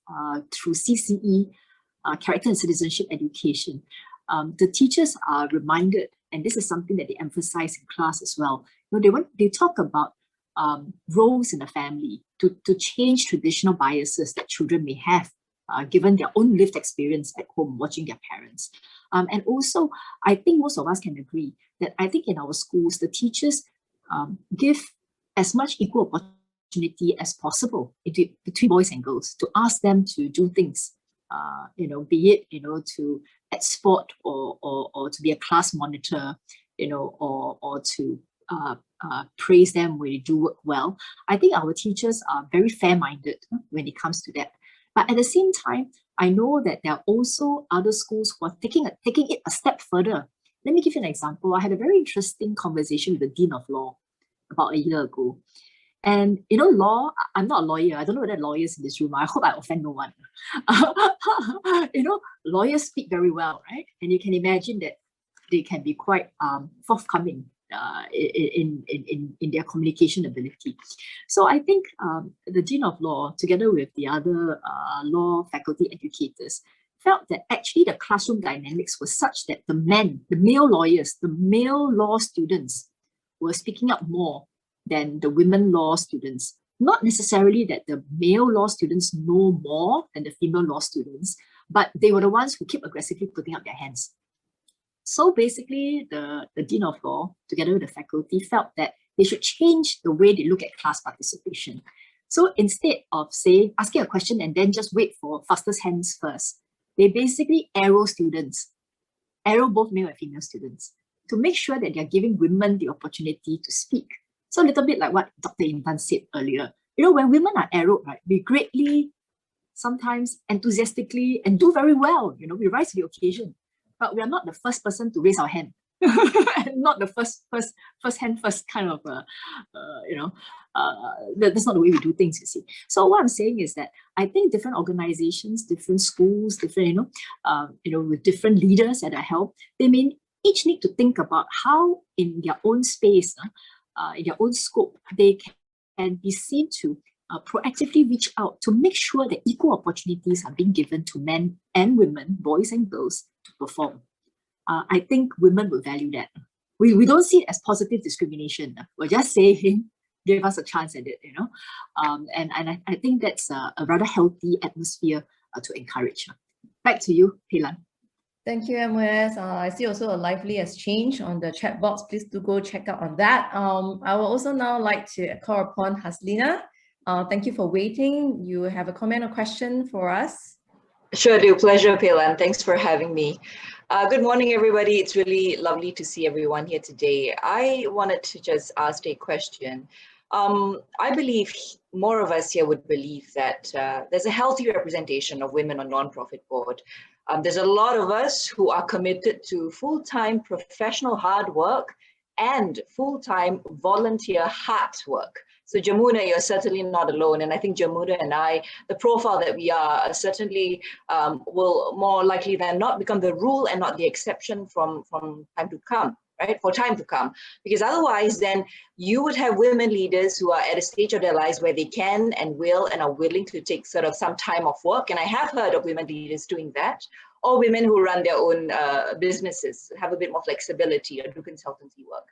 through CCE, character and citizenship education, the teachers are reminded, and this is something that they emphasize in class as well. They talk about roles in the family to change traditional biases that children may have, given their own lived experience at home watching their parents. And also, I think most of us can agree that I think in our schools, the teachers give as much equal opportunity as possible between boys and girls to ask them to do things, be it, to at sport or to be a class monitor, or to praise them when they do work well. I think our teachers are very fair-minded when it comes to that. But at the same time, I know that there are also other schools who are taking it a step further. Let me give you an example. I had a very interesting conversation with the Dean of Law about a year ago. And, law, I'm not a lawyer. I don't know whether lawyers in this room, I hope I offend no one. Lawyers speak very well, right? And you can imagine that they can be quite forthcoming in their communication ability. So I think the Dean of Law, together with the other law faculty educators, felt that actually the classroom dynamics was such that the male lawyers, the male law students were speaking up more than the women law students. Not necessarily that the male law students know more than the female law students, but they were the ones who kept aggressively putting up their hands. So basically, the Dean of Law, together with the faculty, felt that they should change the way they look at class participation. So instead of, say, asking a question and then just wait for fastest hands first, they basically arrow both male and female students to make sure that they're giving women the opportunity to speak. So a little bit like what Dr. Intan said earlier. When women are arrowed, right, we greatly, sometimes enthusiastically, and do very well. We rise to the occasion. But we are not the first person to raise our hand. And not the first hand first kind of, that's not the way we do things, you see. So what I'm saying is that I think different organizations, different schools, different, with different leaders at their help, they may each need to think about how in their own space, in their own scope, they can be seen to proactively reach out to make sure that equal opportunities are being given to men and women, boys and girls, to perform. I think women will value that. We don't see it as positive discrimination. We're just saying, give us a chance at it, and I think that's a rather healthy atmosphere to encourage. Back to you, Pelan. Thank you, MOS. I see also a lively exchange on the chat box. Please do go check out on that. I will also now like to call upon Haslina. Thank you for waiting. You have a comment or question for us? Sure do. Pleasure, Pelan. Thanks for having me. Good morning, everybody. It's really lovely to see everyone here today. I wanted to just ask a question. I believe more of us here would believe that there's a healthy representation of women on non-profit board. There's a lot of us who are committed to full-time professional hard work and full-time volunteer heart work. So Jamuna, you're certainly not alone. And I think Jamuna and I, the profile that we are certainly will more likely than not become the rule and not the exception from time to come, right? For time to come. Because otherwise, then you would have women leaders who are at a stage of their lives where they can and will and are willing to take sort of some time off work. And I have heard of women leaders doing that, or women who run their own businesses, have a bit more flexibility or do consultancy work.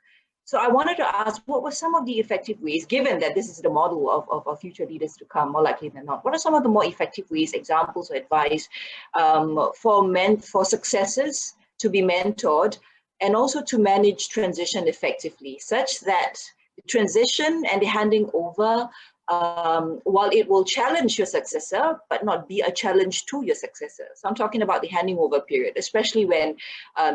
So I wanted to ask, what were some of the effective ways, given that this is the model of future leaders to come, more likely than not, what are some of the more effective ways, examples or advice for successors to be mentored and also to manage transition effectively, such that the transition and the handing over, while it will challenge your successor, but not be a challenge to your successor. So I'm talking about the handing over period, especially when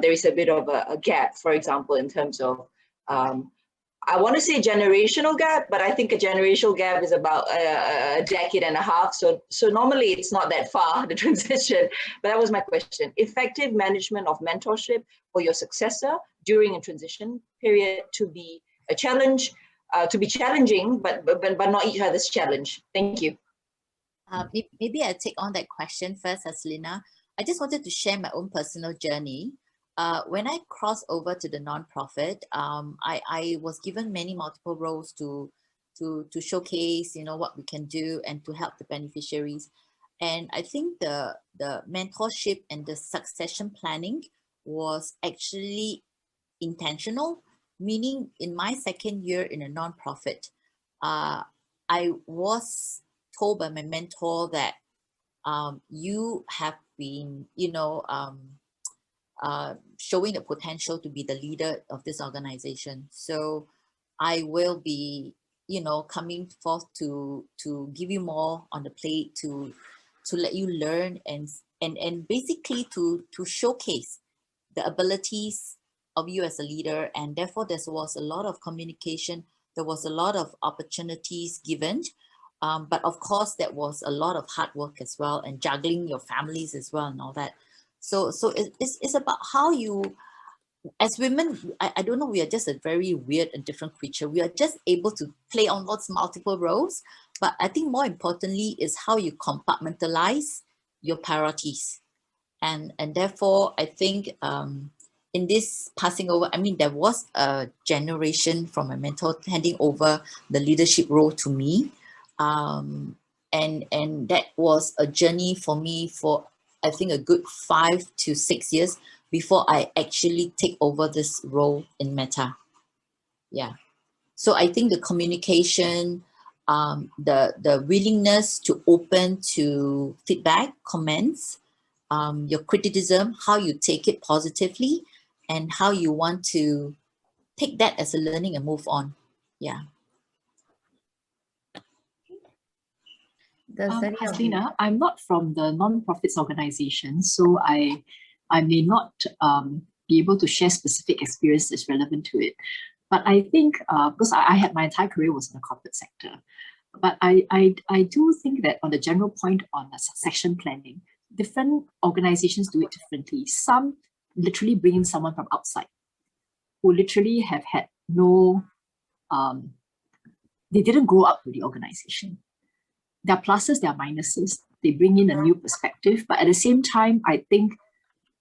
there is a bit of a gap, for example, in terms of I want to say generational gap, but I think a generational gap is about a decade and a half. So normally it's not that far, the transition. But that was my question. Effective management of mentorship for your successor during a transition period to be a challenge, to be challenging, but not each other's challenge. Thank you. Maybe I'll take on that question first, Haslina. I just wanted to share my own personal journey. When I crossed over to the nonprofit, I was given multiple roles to showcase, what we can do and to help the beneficiaries. And I think the mentorship and the succession planning was actually intentional, meaning in my second year in a nonprofit, I was told by my mentor that you have been, showing the potential to be the leader of this organization. So I will be, coming forth to give you more on the plate, to let you learn and basically to showcase the abilities of you as a leader. And therefore there was a lot of communication. There was a lot of opportunities given. But of course, there was a lot of hard work as well, and juggling your families as well and all that. So it's about how you, as women, I don't know, we are just a very weird and different creature. We are just able to play on lots multiple roles. But I think more importantly is how you compartmentalize your priorities. And therefore, I think in this passing over, there was a generation from my mentor handing over the leadership role to me. And that was a journey for me for, I think, a good 5 to 6 years before I actually take over this role in Meta. Yeah. So I think the communication, the willingness to open to feedback, comments, your criticism, how you take it positively, and how you want to take that as a learning and move on. Yeah. Haslina, I'm not from the non-profits organization, so I may not be able to share specific experiences relevant to it. But I think, because I had my entire career was in the corporate sector, but I do think that on the general point on the succession planning, different organizations do it differently. Some literally bring in someone from outside who literally have had no, they didn't grow up with the organization. There are pluses, there are minuses. They bring in a new perspective. But at the same time, I think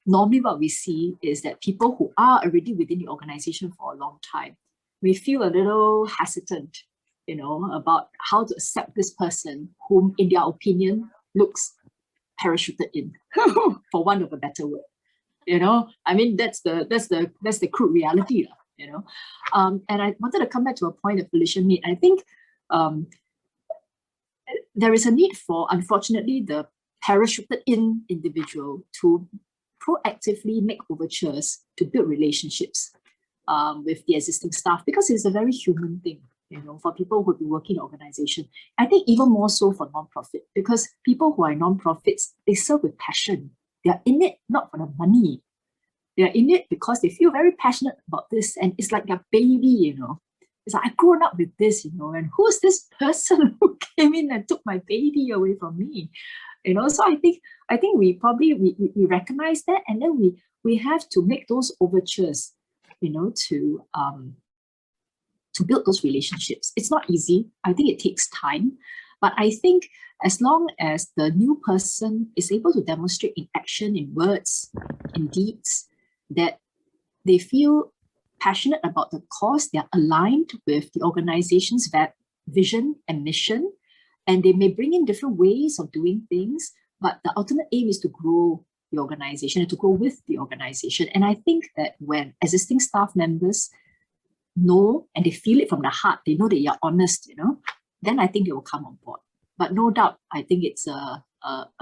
normally what we see is that people who are already within the organization for a long time may feel a little hesitant, about how to accept this person whom, in their opinion, looks parachuted in, for want of a better word. That's the crude reality, And I wanted to come back to a point that Felicia made. I think there is a need for, unfortunately, the parachuted in individual to proactively make overtures to build relationships with the existing staff, because it's a very human thing, for people who be working in organization. I think even more so for non-profit, because people who are in non-profits, they serve with passion. They are in it not for the money. They are in it because they feel very passionate about this, and it's like their baby, It's like, I've grown up with this, and who's this person who came in and took my baby away from me? So I think we probably we recognize that, and then we have to make those overtures, to build those relationships. It's not easy. I think it takes time, but I think as long as the new person is able to demonstrate in action, in words, in deeds, that they feel passionate about the cause, they're aligned with the organization's vision and mission, and they may bring in different ways of doing things, but the ultimate aim is to grow the organization and to grow with the organization. And I think that when existing staff members know and they feel it from the heart, they know that you're honest, then I think they will come on board. But no doubt, I think it's a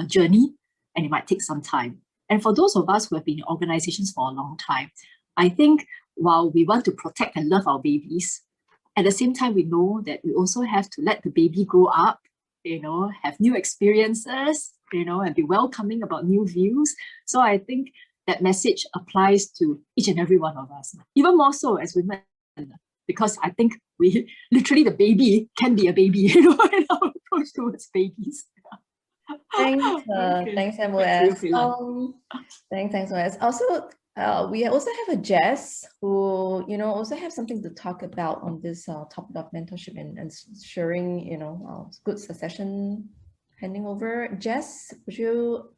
journey and it might take some time. And for those of us who have been in organizations for a long time, I think while we want to protect and love our babies, at the same time, we know that we also have to let the baby grow up, have new experiences, and be welcoming about new views. So I think that message applies to each and every one of us, even more so as women, because I think we literally, the baby can be a baby, in our approach towards babies. Thanks, thanks, MOS. Thanks, MOS. Also, we also have a Jess who, also have something to talk about on this topic of mentorship and sharing, good succession handing over. Jess, would you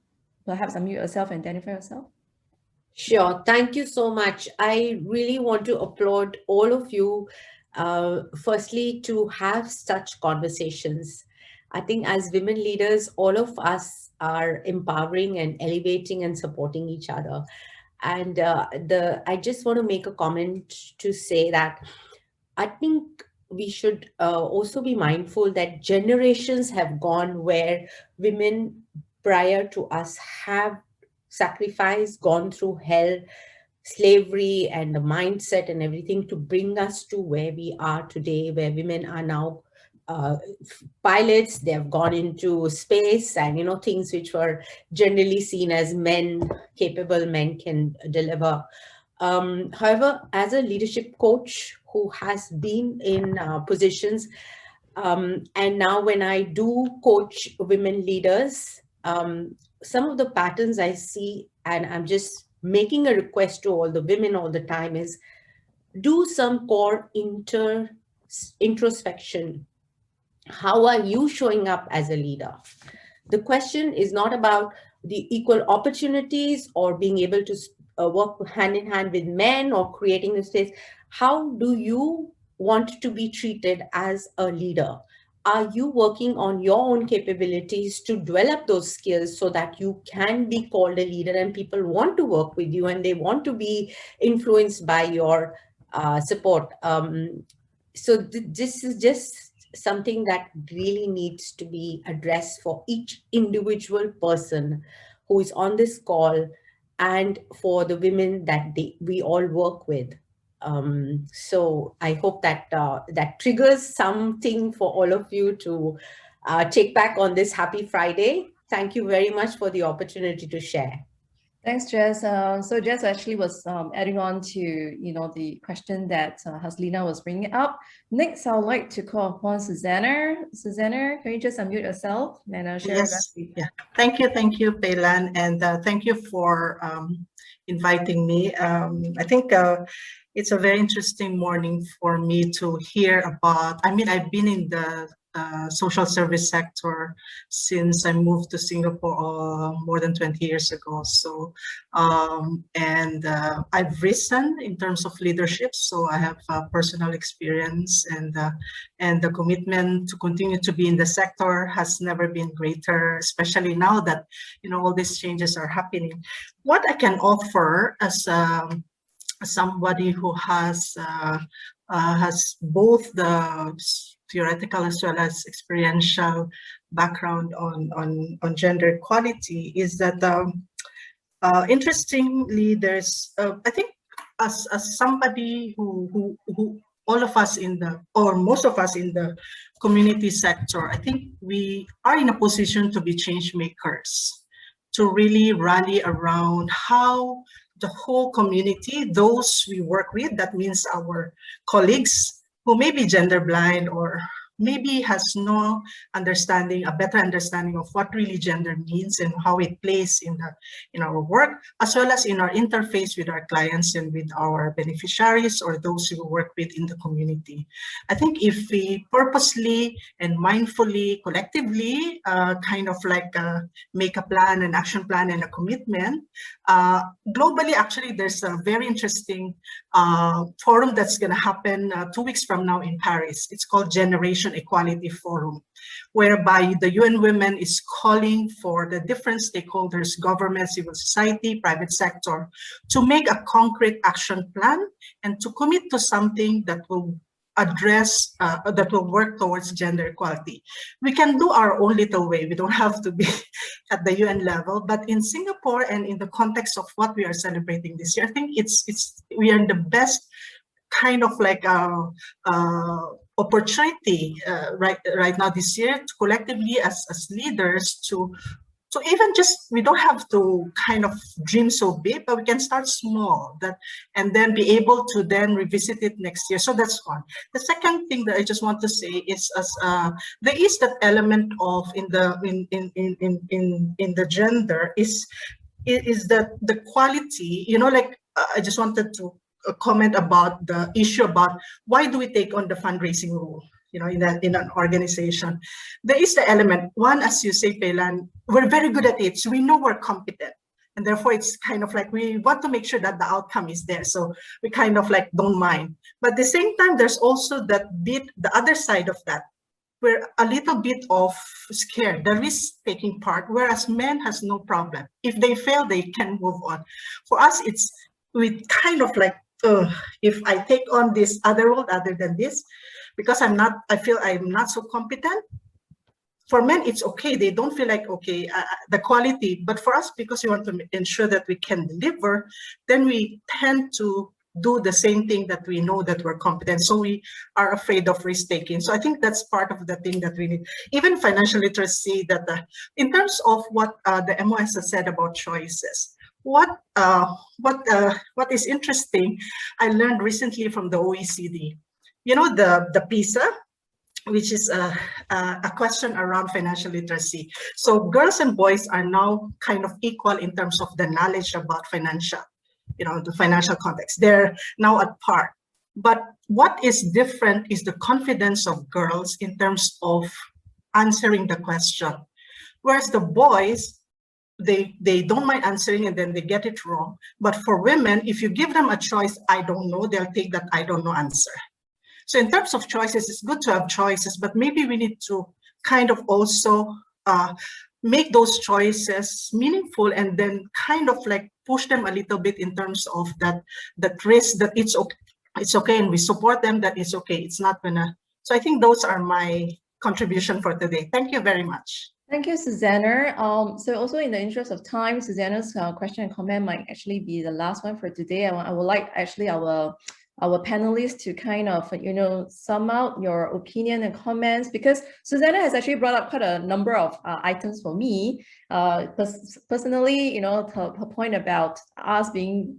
perhaps unmute yourself and identify yourself? Sure. Thank you so much. I really want to applaud all of you, firstly, to have such conversations. I think as women leaders, all of us are empowering and elevating and supporting each other. And I just want to make a comment to say that I think we should also be mindful that generations have gone where women prior to us have sacrificed, gone through hell, slavery, and the mindset and everything to bring us to where we are today, where women are now pilots. They have gone into space, and things which were generally seen as capable men can deliver. However, as a leadership coach who has been in positions, and now when I do coach women leaders, some of the patterns I see, and I'm just making a request to all the women all the time, is do some core introspection. How are you showing up as a leader? The question is not about the equal opportunities or being able to work hand in hand with men or creating the space. How do you want to be treated as a leader? Are you working on your own capabilities to develop those skills so that you can be called a leader and people want to work with you and they want to be influenced by your support? So this is just something that really needs to be addressed for each individual person who is on this call and for the women that we all work with. So I hope that that triggers something for all of you to take back on this Happy Friday. Thank you very much for the opportunity to share. Thanks, Jess. So Jess actually was adding on to the question that Haslina was bringing up. Next, I would like to call upon Susanna. Susanna, can you just unmute yourself and share with us? Yeah. Thank you, Peilan, and thank you for inviting me. I think it's a very interesting morning for me to hear about. I mean, I've been in the social service sector since I moved to Singapore more than 20 years ago. So, and I've risen in terms of leadership. So I have personal experience, and the commitment to continue to be in the sector has never been greater, especially now that all these changes are happening. What I can offer as somebody who has both the theoretical as well as experiential background on gender equality is that interestingly, there's I think as somebody who all of us most of us in the community sector, I think we are in a position to be change makers, to really rally around how the whole community, those we work with, that means our colleagues who may be gender blind or maybe has no understanding, a better understanding of what really gender means and how it plays in our work, as well as in our interface with our clients and with our beneficiaries or those who work with in the community. I think if we purposely and mindfully, collectively, kind of like make a plan, an action plan and a commitment, Globally, actually, there's a very interesting forum that's going to happen 2 weeks from now in Paris. It's called Generation Equality Forum, whereby the UN Women is calling for the different stakeholders, government, civil society, private sector, to make a concrete action plan and to commit to something that will address, that will work towards gender equality. We can do our own little way. We don't have to be at the UN level, but in Singapore and in the context of what we are celebrating this year, I think we are in the best kind of like opportunity right now this year to collectively as leaders to even just, we don't have to kind of dream so big, but we can start small and then be able to then revisit it next year. So that's one. The second thing that I just want to say is there is that element of in the gender is that the quality, you know, like I just wanted to comment about the issue about why do we take on the fundraising role, you know, in an organization. There is the element, one, as you say, Pelan, we're very good at it, so we know we're competent. And therefore, it's kind of like we want to make sure that the outcome is there. So we kind of like don't mind. But at the same time, there's also that bit, the other side of that, we're a little bit of scared, the risk taking part, whereas men has no problem. If they fail, they can move on. For us, we kind of like, if I take on this other role other than this, because I feel I'm not so competent. For men, it's okay. They don't feel like, okay, the quality, but for us, because we want to ensure that we can deliver, then we tend to do the same thing that we know that we're competent. So we are afraid of risk taking. So I think that's part of the thing that we need. Even financial literacy, that in terms of what the MOS has said about choices, what is interesting, I learned recently from the OECD, you know, the PISA, which is a question around financial literacy. So girls and boys are now kind of equal in terms of the knowledge about financial, you know, the financial context. They're now at par. But what is different is the confidence of girls in terms of answering the question. Whereas the boys, they don't mind answering and then they get it wrong. But for women, if you give them a choice, I don't know, they'll take that I don't know answer. So in terms of choices, it's good to have choices, but maybe we need to kind of also make those choices meaningful and then kind of like push them a little bit in terms of that risk, that it's okay, and we support them, that it's okay, it's not gonna. So I think those are my contribution for today. Thank you very much. Thank you, Susanna. So also in the interest of time, Susanna's question and comment might actually be the last one for today. I would like actually our panelists to kind of, you know, sum out your opinion and comments, because Susanna has actually brought up quite a number of items for me. Personally, you know, her point about us being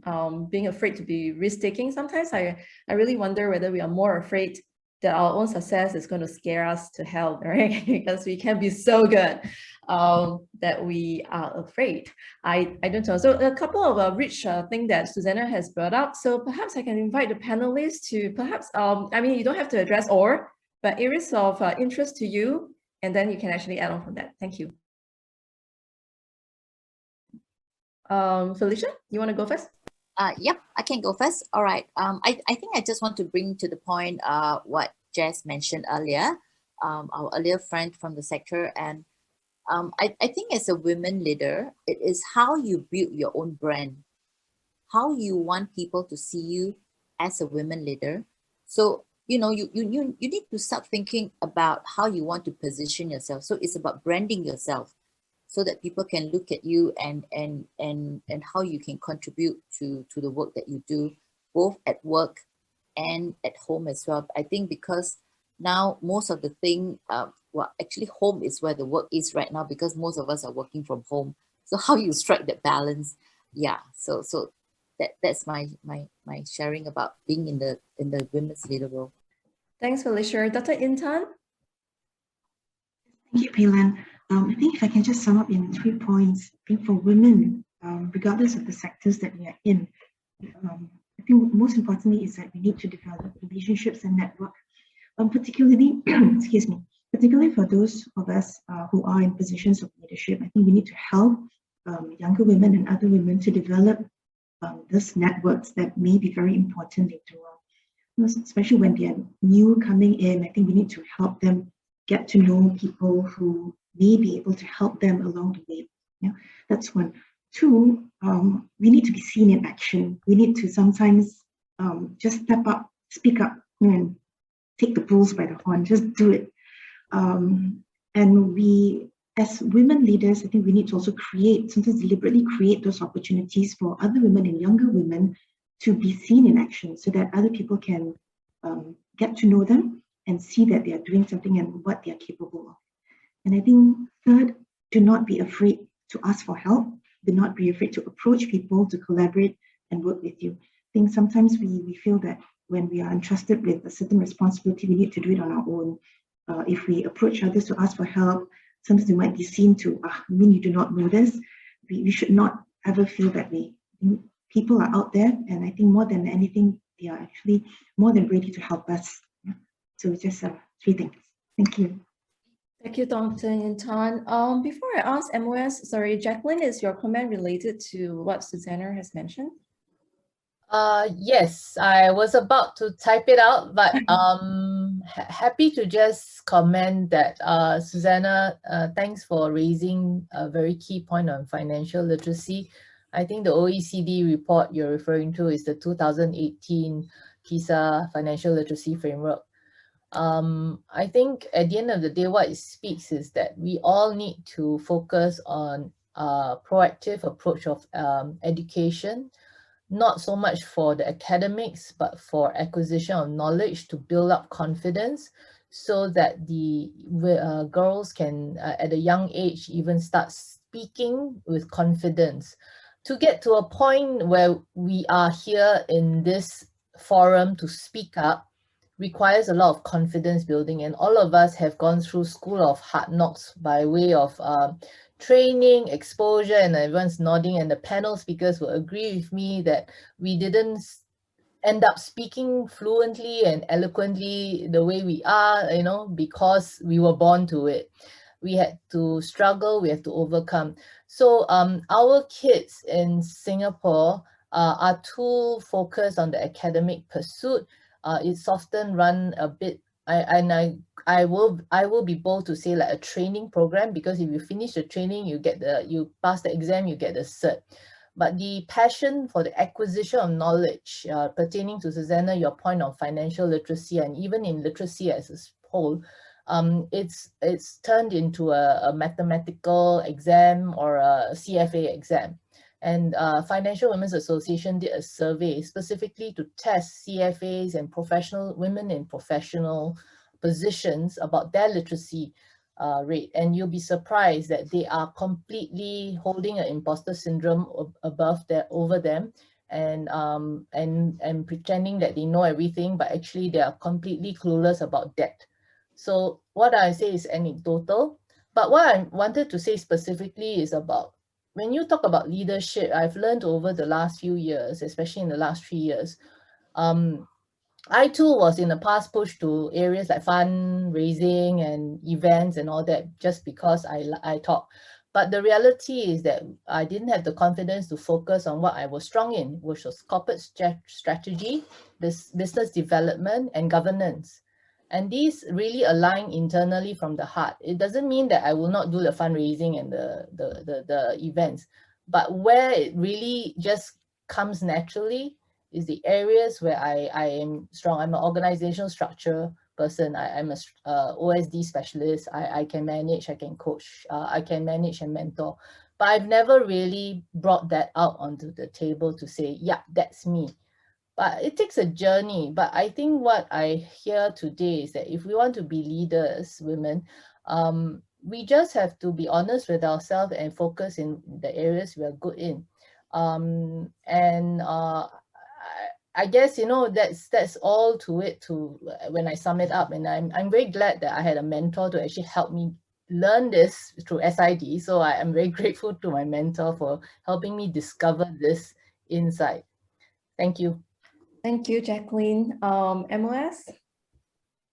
afraid to be risk-taking. Sometimes I really wonder whether we are more afraid that our own success is going to scare us to hell, right? Because we can be so good that we are afraid. I don't know. So a couple of rich things that Susanna has brought up. So perhaps I can invite the panelists to perhaps, I mean, you don't have to address all, but areas of interest to you, and then you can actually add on from that. Thank you. Felicia, you want to go first? Yep, I can go first. All right. I think I just want to bring to the point what Jess mentioned earlier, our earlier friend from the sector. And I think as a women leader, it is how you build your own brand, how you want people to see you as a women leader. So, you know, you need to start thinking about how you want to position yourself. So it's about branding yourself, so that people can look at you and how you can contribute to the work that you do, both at work and at home as well. I think because now most of the thing, well, actually home is where the work is right now, because most of us are working from home. So how you strike that balance, yeah. So that's my sharing about being in the women's leader role. Thanks, Felicia. Dr. Intan? Thank you, Pelan. I think if I can just sum up in 3 points, I think for women, regardless of the sectors that we are in, I think most importantly is that we need to develop relationships and network, particularly, excuse me, particularly for those of us who are in positions of leadership. I think we need to help younger women and other women to develop these networks that may be very important later on. Especially when they are new coming in, I think we need to help them get to know people who may be able to help them along the way. Yeah, that's one. Two, we need to be seen in action. We need to sometimes just step up, speak up, and take the bulls by the horn, just do it. And we, as women leaders, I think we need to also sometimes deliberately create those opportunities for other women and younger women to be seen in action so that other people can get to know them and see that they are doing something and what they are capable of. And I think third, do not be afraid to ask for help. Do not be afraid to approach people to collaborate and work with you. I think sometimes we feel that when we are entrusted with a certain responsibility, we need to do it on our own. If we approach others to ask for help, sometimes we might be seen to, you mean you do not know this? We should not ever feel that way. People are out there, and I think more than anything, they are actually more than ready to help us. Yeah. So just 3 things. Thank you. Thank you, Dr. Intan. Before I ask MOS, sorry, Jacqueline, is your comment related to what Susanna has mentioned? Yes, I was about to type it out, but happy to just comment that Susanna, thanks for raising a very key point on financial literacy. I think the OECD report you're referring to is the 2018 PISA Financial Literacy Framework. I think at the end of the day, what it speaks is that we all need to focus on a proactive approach of education, not so much for the academics, but for acquisition of knowledge to build up confidence so that the girls can, at a young age, even start speaking with confidence. To get to a point where we are here in this forum to speak up requires a lot of confidence building, and all of us have gone through school of hard knocks by way of training, exposure, and everyone's nodding, and the panel speakers will agree with me that we didn't end up speaking fluently and eloquently the way we are, you know, because we were born to it. We had to struggle, we have to overcome. So our kids in Singapore are too focused on the academic pursuit. It's often run a bit, I will be bold to say like a training program, because if you finish the training, you pass the exam, you get the cert. But the passion for the acquisition of knowledge pertaining to Susanna, your point on financial literacy, and even in literacy as a whole, it's turned into a mathematical exam or a CFA exam. And Financial Women's Association did a survey specifically to test CFAs and women in professional positions about their literacy rate. And you'll be surprised that they are completely holding an imposter syndrome over them, and pretending that they know everything, but actually they are completely clueless about debt. So what I say is anecdotal, but what I wanted to say specifically is about, when you talk about leadership, I've learned over the last few years, especially in the last 3 years, I too was in the past pushed to areas like fundraising and events and all that, just because I talk. But the reality is that I didn't have the confidence to focus on what I was strong in, which was corporate strategy, business development, and governance. And these really align internally from the heart. It doesn't mean that I will not do the fundraising and the events, but where it really just comes naturally is the areas where I am strong. I'm an organizational structure person. I'm a OSD specialist. I can manage, I can coach, I can manage and mentor. But I've never really brought that out onto the table to say, yeah, that's me. But it takes a journey. But I think what I hear today is that if we want to be leaders, women, we just have to be honest with ourselves and focus in the areas we are good in. I guess, you know, that's all to it, when I sum it up. And I'm very glad that I had a mentor to actually help me learn this through SID. So I am very grateful to my mentor for helping me discover this insight. Thank you. Thank you, Jacqueline. MOS?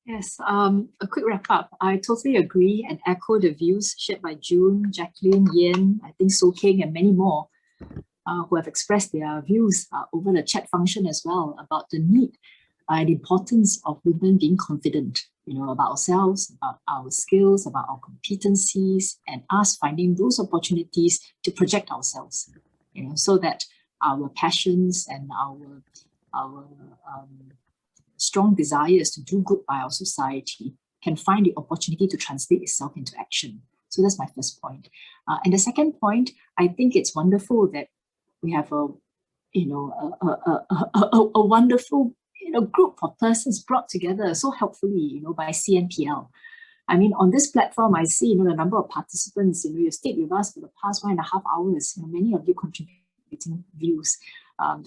Yes, a quick wrap up. I totally agree and echo the views shared by June, Jacqueline, Yen, I think So King, and many more who have expressed their views over the chat function as well about the need and importance of women being confident, about ourselves, about our skills, about our competencies, and us finding those opportunities to project ourselves, so that our passions and our strong desires to do good by our society can find the opportunity to translate itself into action. So that's my first point. And the second point, I think it's wonderful that we have a wonderful group of persons brought together so helpfully by CNPL. I mean, on this platform, I see the number of participants. You stayed with us for the past 1.5 hours. Many of you contributing views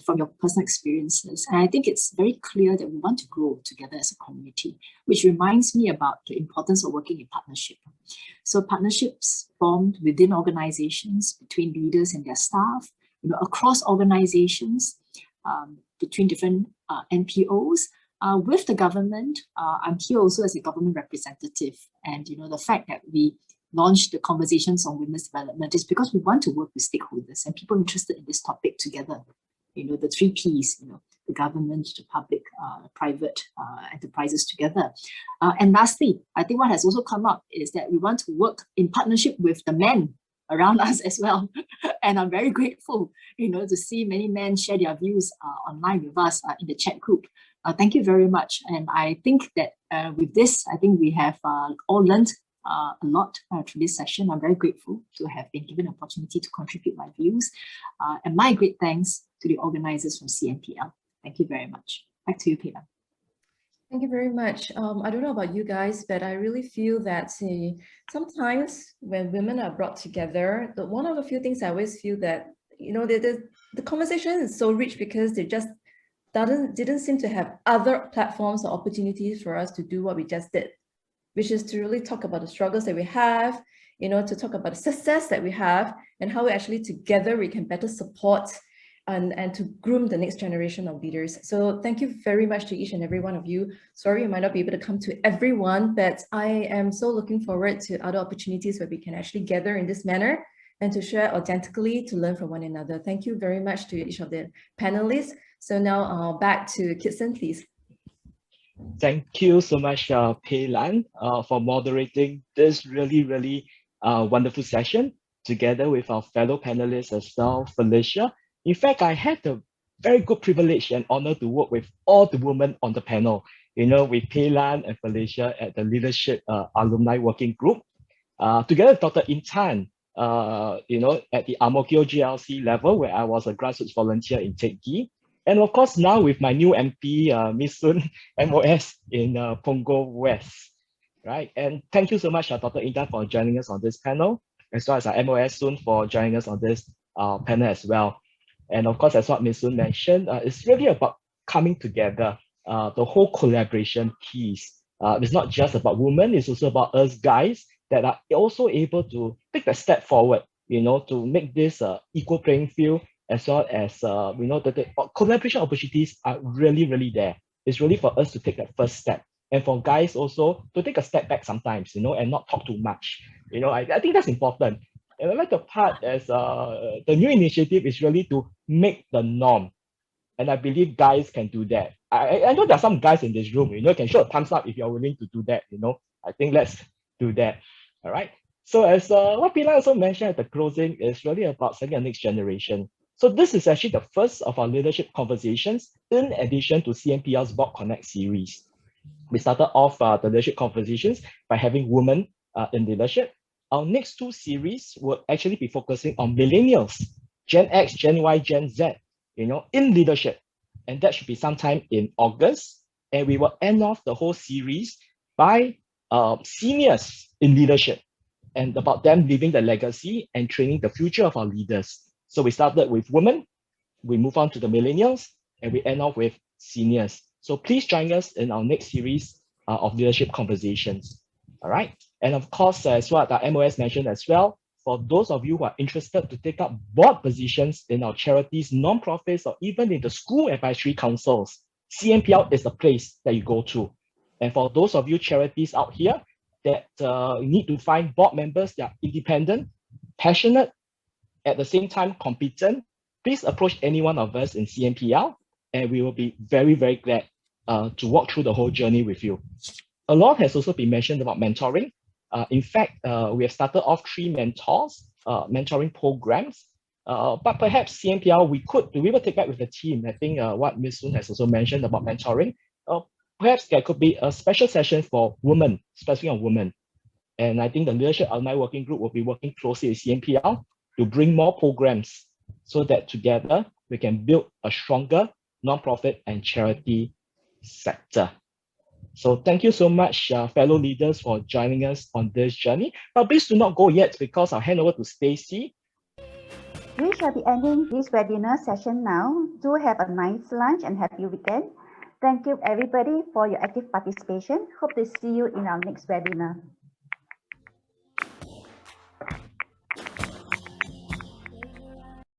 from your personal experiences, and I think it's very clear that we want to grow together as a community, which reminds me about the importance of working in partnership. So partnerships formed within organizations, between leaders and their staff, across organizations, between different NPOs, with the government. I'm here also as a government representative, and the fact that we launched the conversations on women's development is because we want to work with stakeholders and people interested in this topic together. The 3 Ps, the government, the public, private enterprises together. And lastly, I think what has also come up is that we want to work in partnership with the men around us as well. And I'm very grateful, to see many men share their views online with us in the chat group. Thank you very much. And I think that with this, I think we have all learned a lot through this session. I'm very grateful to have been given an opportunity to contribute my views. And my great thanks to the organizers from CNPL. Thank you very much. Back to you, Peter. Thank you very much. I don't know about you guys, but I really feel that sometimes when women are brought together, one of the few things I always feel that, the conversation is so rich because they just didn't seem to have other platforms or opportunities for us to do what we just did, which is to really talk about the struggles that we have, to talk about the success that we have and how we actually together we can better support and to groom the next generation of leaders. So thank you very much to each and every one of you. Sorry, you might not be able to come to everyone, but I am so looking forward to other opportunities where we can actually gather in this manner and to share authentically, to learn from one another. Thank you very much to each of the panelists. So now back to Kitson, please. Thank you so much, Pei Lan, for moderating this really wonderful session together with our fellow panelists as well, Felicia. In fact, I had the very good privilege and honor to work with all the women on the panel, with Pei Lan and Felicia at the Leadership Alumni Working Group, together with Dr. Intan, at the Ang Mo Kio GLC level, where I was a grassroots volunteer in Teck Ghee. And of course, now with my new MP, Miss Sun, MOS in Punggol West, right? And thank you so much, Dr. Intan, for joining us on this panel, as well as MOS Sun for joining us on this panel as well. And of course, as what Ms. Sun mentioned, it's really about coming together, the whole collaboration piece. It's not just about women, it's also about us guys that are also able to take a step forward, to make this equal playing field, as well as, the collaboration opportunities are really there. It's really for us to take that first step. And for guys also to take a step back sometimes, and not talk too much. I think that's important. And I like the part as the new initiative is really to make the norm. And I believe guys can do that. I know there are some guys in this room, can show a thumbs up if you're willing to do that, I think let's do that. All right. So as what Pilar also mentioned at the closing is really about setting a next generation. So this is actually the first of our leadership conversations in addition to CNPL's Board Connect series. We started off the leadership conversations by having women in leadership. Our next 2 series will actually be focusing on millennials, Gen X, Gen Y, Gen Z, in leadership. And that should be sometime in August. And we will end off the whole series by seniors in leadership and about them leaving the legacy and training the future of our leaders. So we started with women, we move on to the millennials, and we end off with seniors. So please join us in our next series of leadership conversations. All right. And of course, as what the MOS mentioned as well, for those of you who are interested to take up board positions in our charities, non-profits, or even in the school advisory councils, CNPL is the place that you go to. And for those of you charities out here that need to find board members that are independent, passionate, at the same time competent, please approach any one of us in CNPL, and we will be very, very glad to walk through the whole journey with you. A lot has also been mentioned about mentoring. In fact, we have started off 3 mentoring programs, but perhaps CNPL, we will take that with the team. I think what Ms. Soon has also mentioned about mentoring, perhaps there could be a special session for women, especially on women. And I think the Leadership Alumni Working Group will be working closely with CNPL to bring more programs so that together we can build a stronger nonprofit and charity sector. So thank you so much, fellow leaders, for joining us on this journey. But please do not go yet, because I'll hand over to Stacey. We shall be ending this webinar session now. Do have a nice lunch and happy weekend. Thank you everybody for your active participation. Hope to see you in our next webinar.